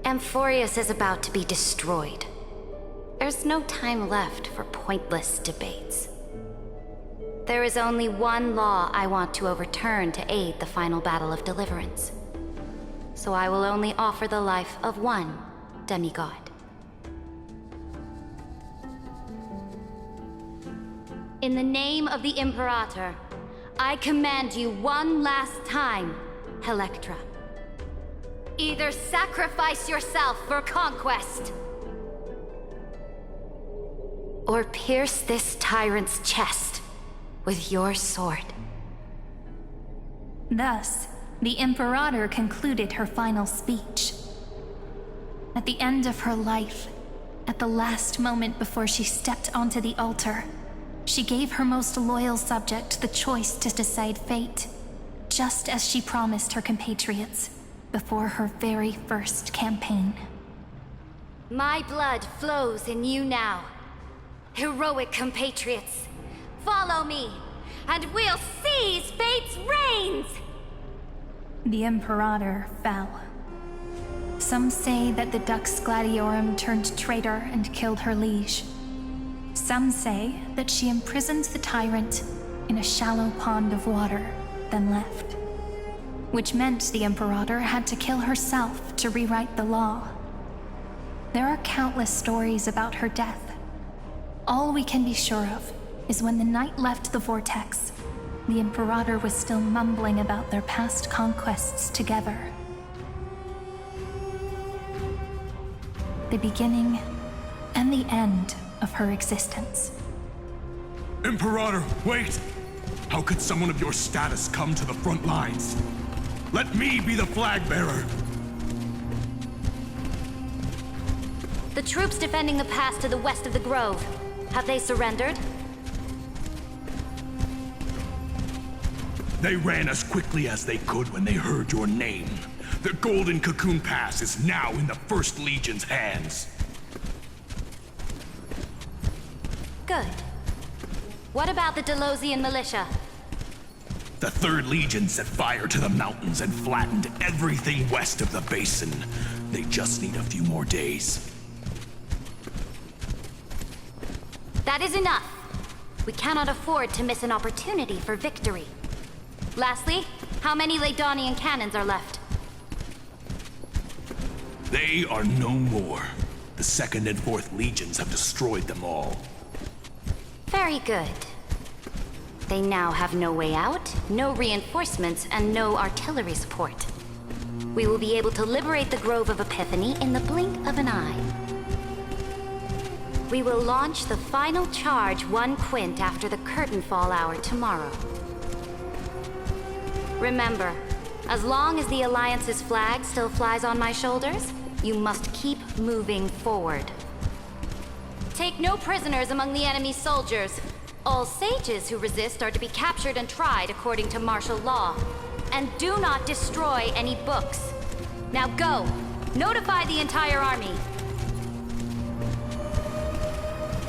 Amphorius is about to be destroyed. There's no time left for pointless debates. There is only one law I want to overturn to aid the final battle of deliverance. So I will only offer the life of one demigod. In the name of the Imperator, I command you one last time, Electra. Either sacrifice yourself for conquest, or pierce this tyrant's chest with your sword. Thus, the Imperator concluded her final speech. At the end of her life, at the last moment before she stepped onto the altar, she gave her most loyal subject the choice to decide fate, just as she promised her compatriots before her very first campaign. My blood flows in you now. Heroic compatriots, follow me, and we'll seize fate's reins! The Imperator fell. Some say that the Dux Gladiorum turned traitor and killed her liege. Some say that she imprisoned the tyrant in a shallow pond of water, then left. Which meant the Imperator had to kill herself to rewrite the law. There are countless stories about her death. All we can be sure of is when the knight left the vortex, the Imperator was still mumbling about their past conquests together. The beginning and the end of her existence. Imperator, wait! How could someone of your status come to the front lines? Let me be the flag bearer! The troops defending the pass to the west of the grove, have they surrendered? They ran as quickly as they could when they heard your name. The Golden Cocoon Pass is now in the First Legion's hands. Good. What about the Delosian militia? The 3rd Legion set fire to the mountains and flattened everything west of the basin. They just need a few more days. That is enough. We cannot afford to miss an opportunity for victory. Lastly, how many Ladonian cannons are left? They are no more. The 2nd and 4th Legions have destroyed them all. Very good. They now have no way out, no reinforcements, and no artillery support. We will be able to liberate the Grove of Epiphany in the blink of an eye. We will launch the final charge 1 quint after the curtain fall hour tomorrow. Remember, as long as the Alliance's flag still flies on my shoulders, you must keep moving forward. Take no prisoners among the enemy's soldiers. All sages who resist are to be captured and tried according to martial law. And do not destroy any books. Now go! Notify the entire army!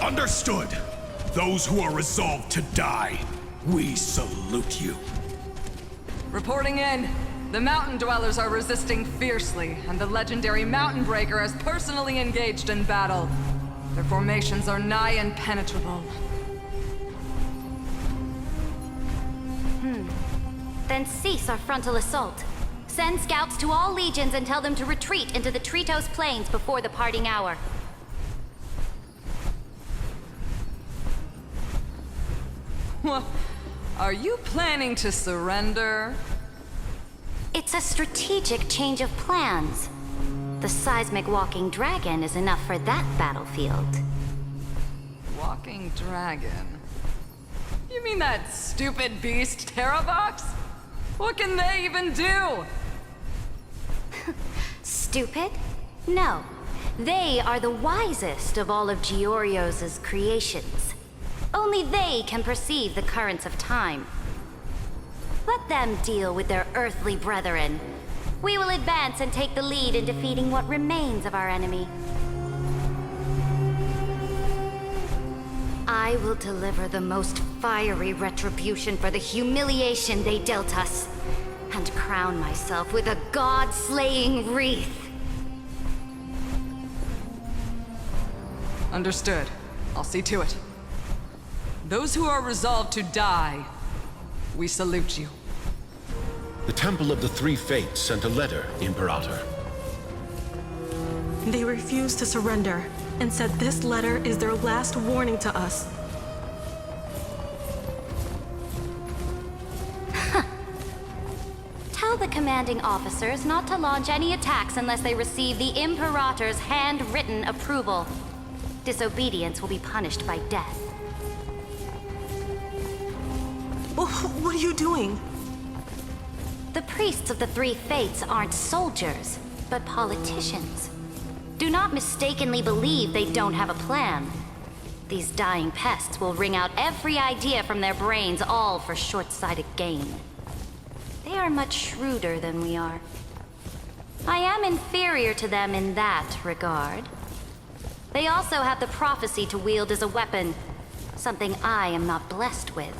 Understood! Those who are resolved to die, we salute you. Reporting in. The Mountain Dwellers are resisting fiercely, and the legendary Mountain Breaker has personally engaged in battle. Their formations are nigh impenetrable. Then cease our frontal assault. Send scouts to all legions and tell them to retreat into the Tritos Plains before the parting hour. What? Are you planning to surrender? It's a strategic change of plans. The seismic walking dragon is enough for that battlefield. Walking dragon? You mean that stupid beast, Terravox? What can they even do? Stupid? No. They are the wisest of all of Giorio's creations. Only they can perceive the currents of time. Let them deal with their earthly brethren. We will advance and take the lead in defeating what remains of our enemy. I will deliver the most fiery retribution for the humiliation they dealt us, and crown myself with a god-slaying wreath. Understood. I'll see to it. Those who are resolved to die, we salute you. The Temple of the Three Fates sent a letter, Imperator. They refused to surrender and said this letter is their last warning to us. Tell the commanding officers not to launch any attacks unless they receive the Imperator's handwritten approval. Disobedience will be punished by death. What are you doing? The priests of the Three Fates aren't soldiers, but politicians. Do not mistakenly believe they don't have a plan. These dying pests will wring out every idea from their brains, all for short-sighted gain. They are much shrewder than we are. I am inferior to them in that regard. They also have the prophecy to wield as a weapon, something I am not blessed with.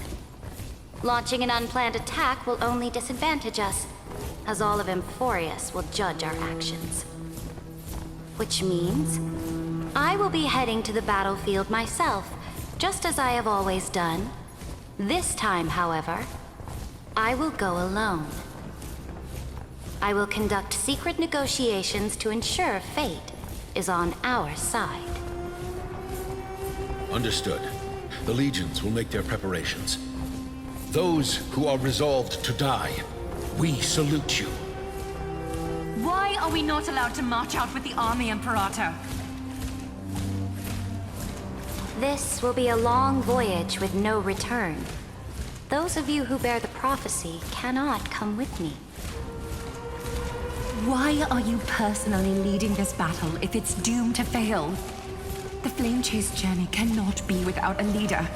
Launching an unplanned attack will only disadvantage us, as all of Emphorius will judge our actions. Which means I will be heading to the battlefield myself, just as I have always done. This time, however, I will go alone. I will conduct secret negotiations to ensure fate is on our side. Understood. The legions will make their preparations. Those who are resolved to die, we salute you. Why are we not allowed to march out with the army, Imperator? This will be a long voyage with no return. Those of you who bear the prophecy cannot come with me. Why are you personally leading this battle if it's doomed to fail? The Flame Chase journey cannot be without a leader.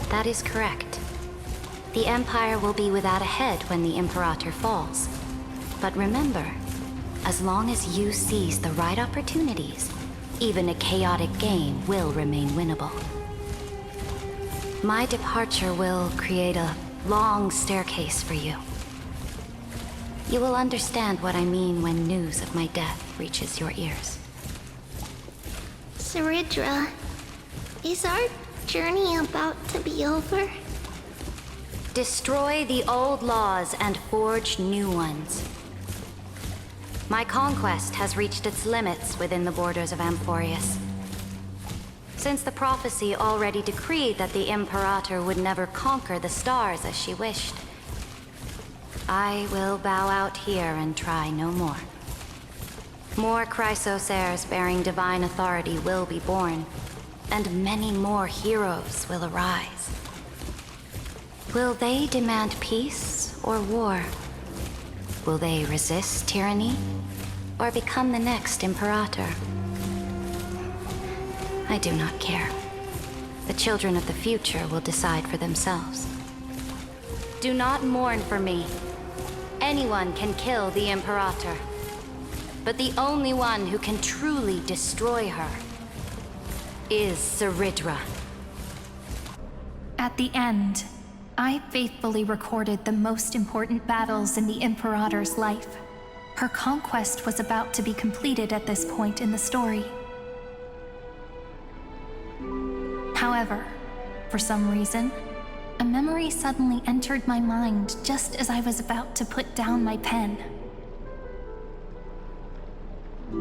That is correct. The Empire will be without a head when the Imperator falls. But remember, as long as you seize the right opportunities, even a chaotic game will remain winnable. My departure will create a long staircase for you. You will understand what I mean when news of my death reaches your ears. Saridra, is our journey about to be over? Destroy the old laws and forge new ones. My conquest has reached its limits within the borders of Amphorius. Since the prophecy already decreed that the Imperator would never conquer the stars as she wished, I will bow out here and try no more. More Chrysos heirs bearing divine authority will be born, and many more heroes will arise. Will they demand peace or war? Will they resist tyranny or become the next Imperator? I do not care. The children of the future will decide for themselves. Do not mourn for me. Anyone can kill the Imperator, but the only one who can truly destroy her is Saridra. At the end, I faithfully recorded the most important battles in the Imperator's life. Her conquest was about to be completed at this point in the story. However, for some reason, a memory suddenly entered my mind just as I was about to put down my pen.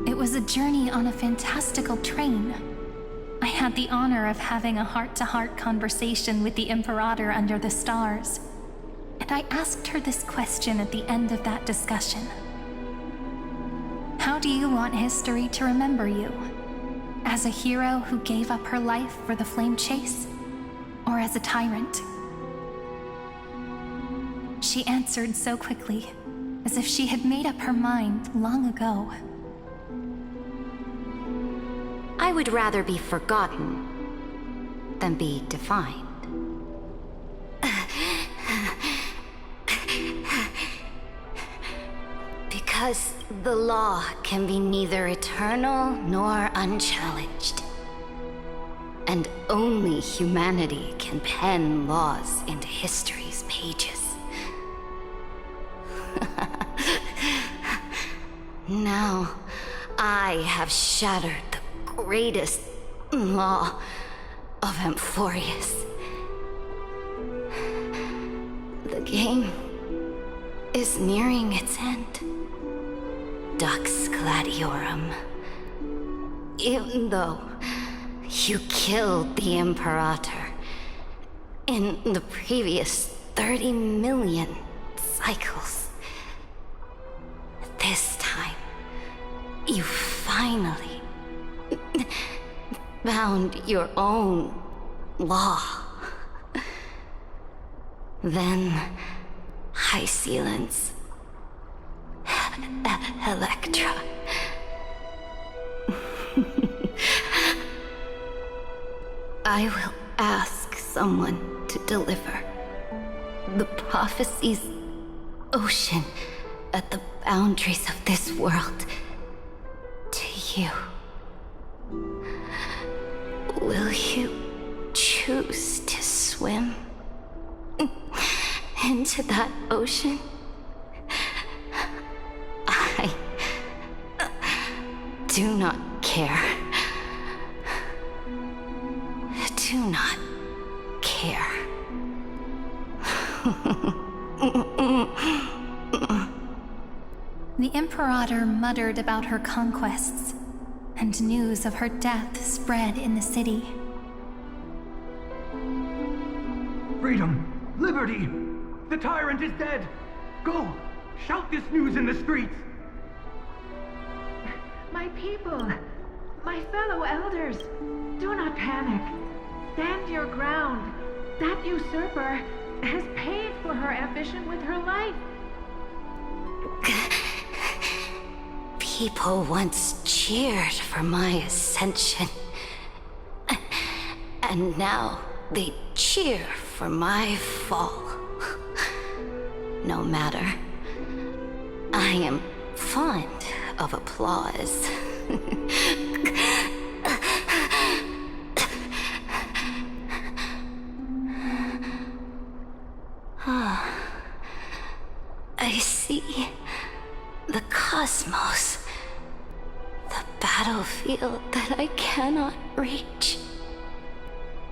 It was a journey on a fantastical train. I had the honor of having a heart-to-heart conversation with the Imperator under the stars, and I asked her this question at the end of that discussion. How do you want history to remember you? As a hero who gave up her life for the flame chase? Or as a tyrant? She answered so quickly, as if she had made up her mind long ago. I would rather be forgotten than be defined. Because the law can be neither eternal nor unchallenged. And only humanity can pen laws into history's pages. Now, I have shattered the greatest law of Amphorius. The game is nearing its end. Dux Gladiorum. Even though you killed the Imperator in the previous 30 million cycles, this time you finally found your own law. Then High Sealants, Electra. I will ask someone to deliver the prophecy's ocean at the boundaries of this world to you. Will you choose to swim into that ocean? I do not care. Do not care. The Imperator muttered about her conquests, and news of her death spread in the city. Freedom! Liberty! The tyrant is dead! Go! Shout this news in the streets! My people, my fellow elders, do not panic. Stand your ground. That usurper has paid for her ambition with her life. People once cheered for my ascension. And now they cheer for my fall. No matter. I am fond of applause. I see the cosmos, the battlefield that I cannot reach.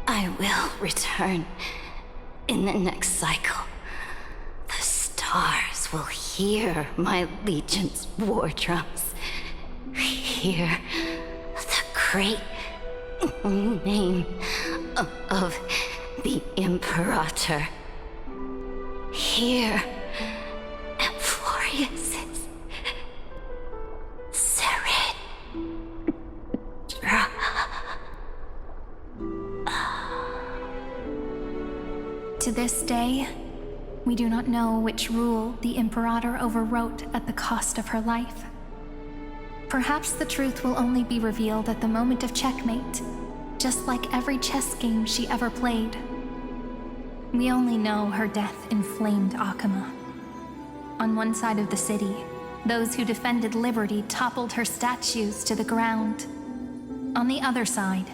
I will return in the next cycle. The stars will hear my legion's war drums. Hear the great name of the Imperator. Here, Amphorius is Seredra. To this day, we do not know which rule the Imperator overwrote at the cost of her life. Perhaps the truth will only be revealed at the moment of checkmate, just like every chess game she ever played. We only know her death inflamed Akama. On one side of the city, those who defended liberty toppled her statues to the ground. On the other side,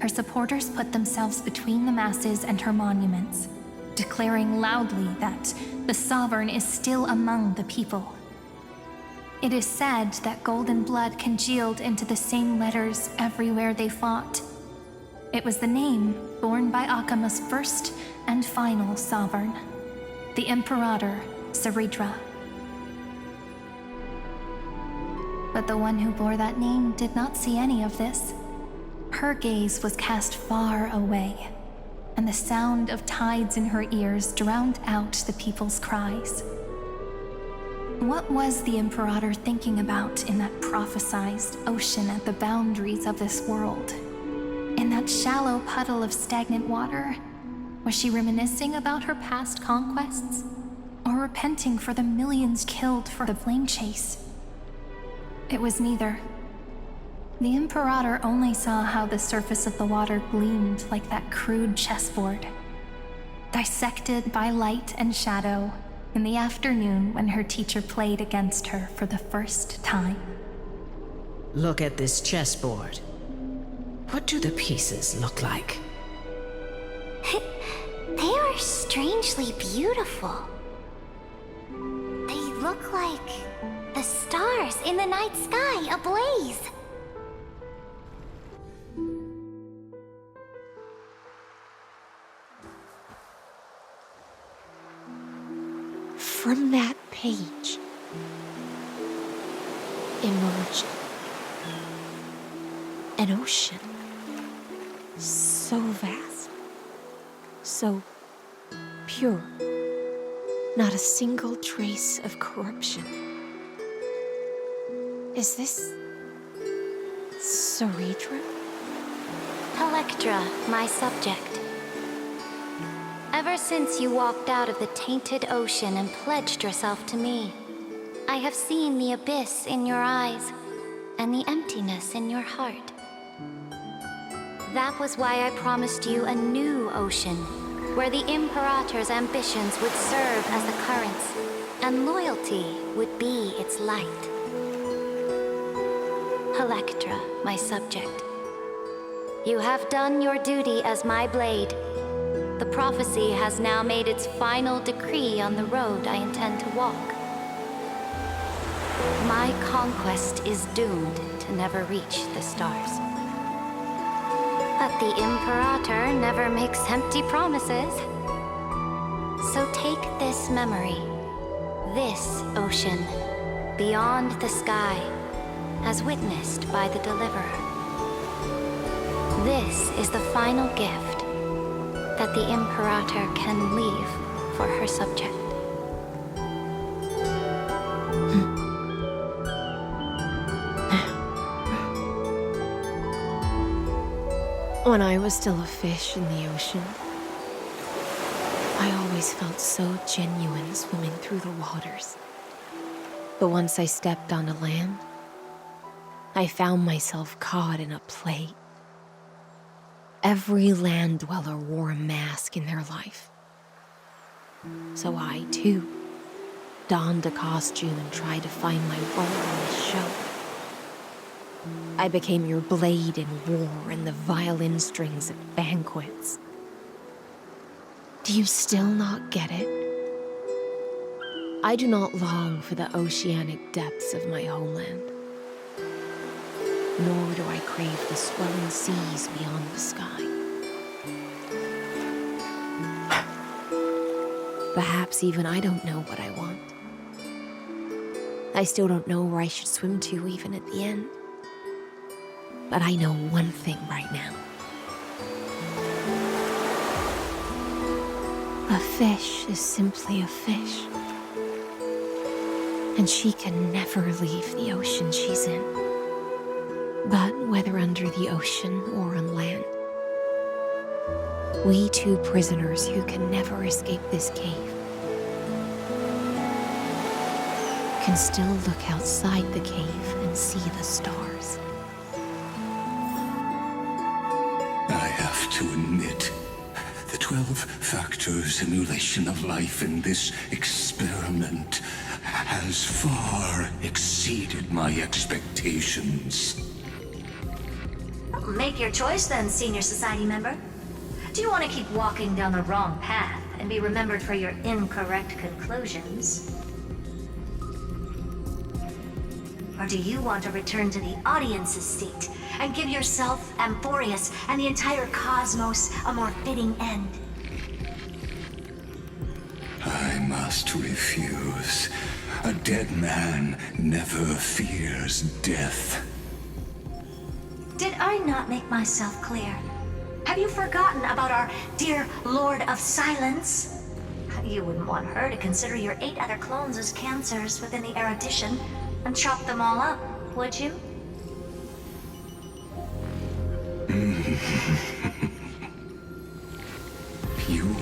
her supporters put themselves between the masses and her monuments, declaring loudly that the Sovereign is still among the people. It is said that golden blood congealed into the same letters everywhere they fought. It was the name borne by Akama's first and final sovereign, the Imperator Seredra. But the one who bore that name did not see any of this. Her gaze was cast far away, and the sound of tides in her ears drowned out the people's cries. What was the Imperator thinking about in that prophesized ocean at the boundaries of this world? In that shallow puddle of stagnant water? Was she reminiscing about her past conquests? Or repenting for the millions killed for the flame chase? It was neither. The Imperator only saw how the surface of the water gleamed like that crude chessboard, dissected by light and shadow in the afternoon when her teacher played against her for the first time. Look at this chessboard. What do the pieces look like? They are strangely beautiful. They look like the stars in the night sky ablaze. From that page emerged an ocean so vast, so pure, not a single trace of corruption. Is this Seredra? Electra, my subject. Ever since you walked out of the tainted ocean and pledged yourself to me, I have seen the abyss in your eyes and the emptiness in your heart. That was why I promised you a new ocean, where the Imperator's ambitions would serve as the currents, and loyalty would be its light. Electra, my subject. You have done your duty as my blade. The prophecy has now made its final decree on the road I intend to walk. My conquest is doomed to never reach the stars. But the Imperator never makes empty promises. So take this memory, this ocean, beyond the sky, as witnessed by the Deliverer. This is the final gift that the Imperator can leave for her subject. When I was still a fish in the ocean, I always felt so genuine swimming through the waters. But once I stepped onto land, I found myself caught in a play. Every land dweller wore a mask in their life. So I, too, donned a costume and tried to find my role in this show. I became your blade in war and the violin strings at banquets. Do you still not get it? I do not long for the oceanic depths of my homeland, nor do I crave the swelling seas beyond the sky. Perhaps even I don't know what I want. I still don't know where I should swim to even at the end. But I know one thing right now. A fish is simply a fish. And she can never leave the ocean she's in. But whether under the ocean or on land, we two prisoners who can never escape this cave can still look outside the cave and see the stars. I have to admit, the 12-factor simulation of life in this experiment has far exceeded my expectations. Make your choice then, Senior Society member. Do you want to keep walking down the wrong path and be remembered for your incorrect conclusions? Or do you want to return to the audience's seat and give yourself, Amphorius, and the entire cosmos a more fitting end? I must refuse. A dead man never fears death. Did I not make myself clear? Have you forgotten about our dear Lord of Silence? You wouldn't want her to consider your 8 other clones as cancers within the erudition and chop them all up, would you? Your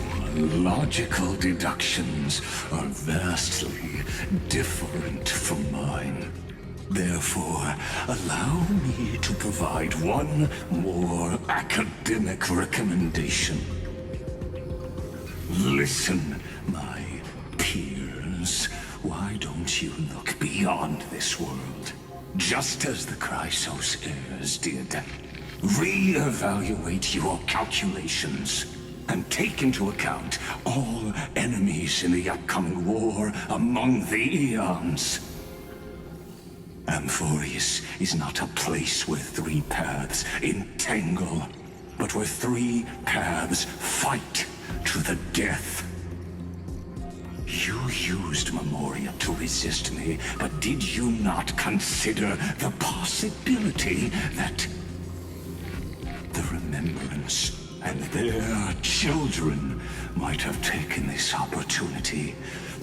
logical deductions are vastly different from mine. Therefore, allow me to provide one more academic recommendation. Listen, my peers. Why don't you look beyond this world? Just as the Chrysos heirs did. Re-evaluate your calculations and take into account all enemies in the upcoming war among the eons. Amphorius is not a place where 3 paths entangle, but where 3 paths fight to the death. You used Memoria to resist me, but did you not consider the possibility that the Remembrance and their children might have taken this opportunity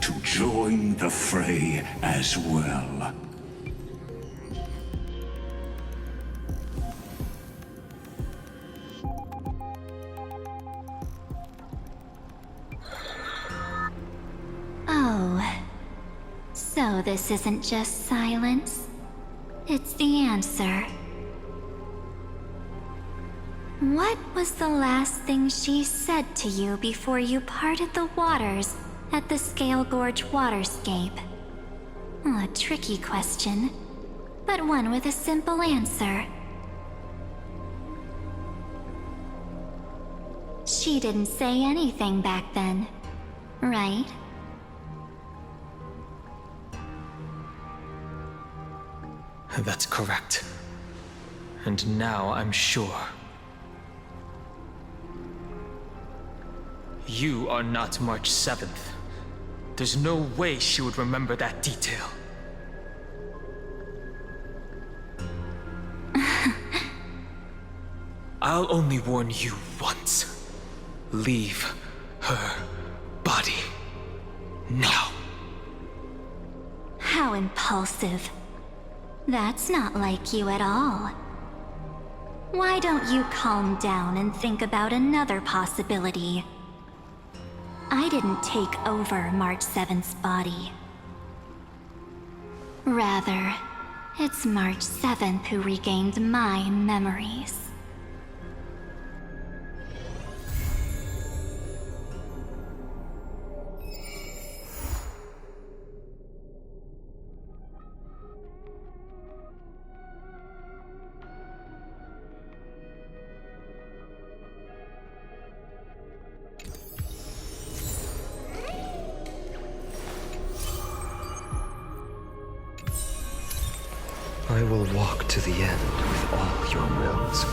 to join the fray as well? Oh, so this isn't just silence. It's the answer. What was the last thing she said to you before you parted the waters at the Scale Gorge waterscape? A tricky question, but one with a simple answer. She didn't say anything back then, right? That's correct. And now I'm sure. You are not March 7th. There's no way she would remember that detail. I'll only warn you once. Leave her body. Now. How impulsive. That's not like you at all. Why don't you calm down and think about another possibility? I didn't take over March 7th's body. Rather, it's March 7th who regained my memories. I will walk to the end with all your wills.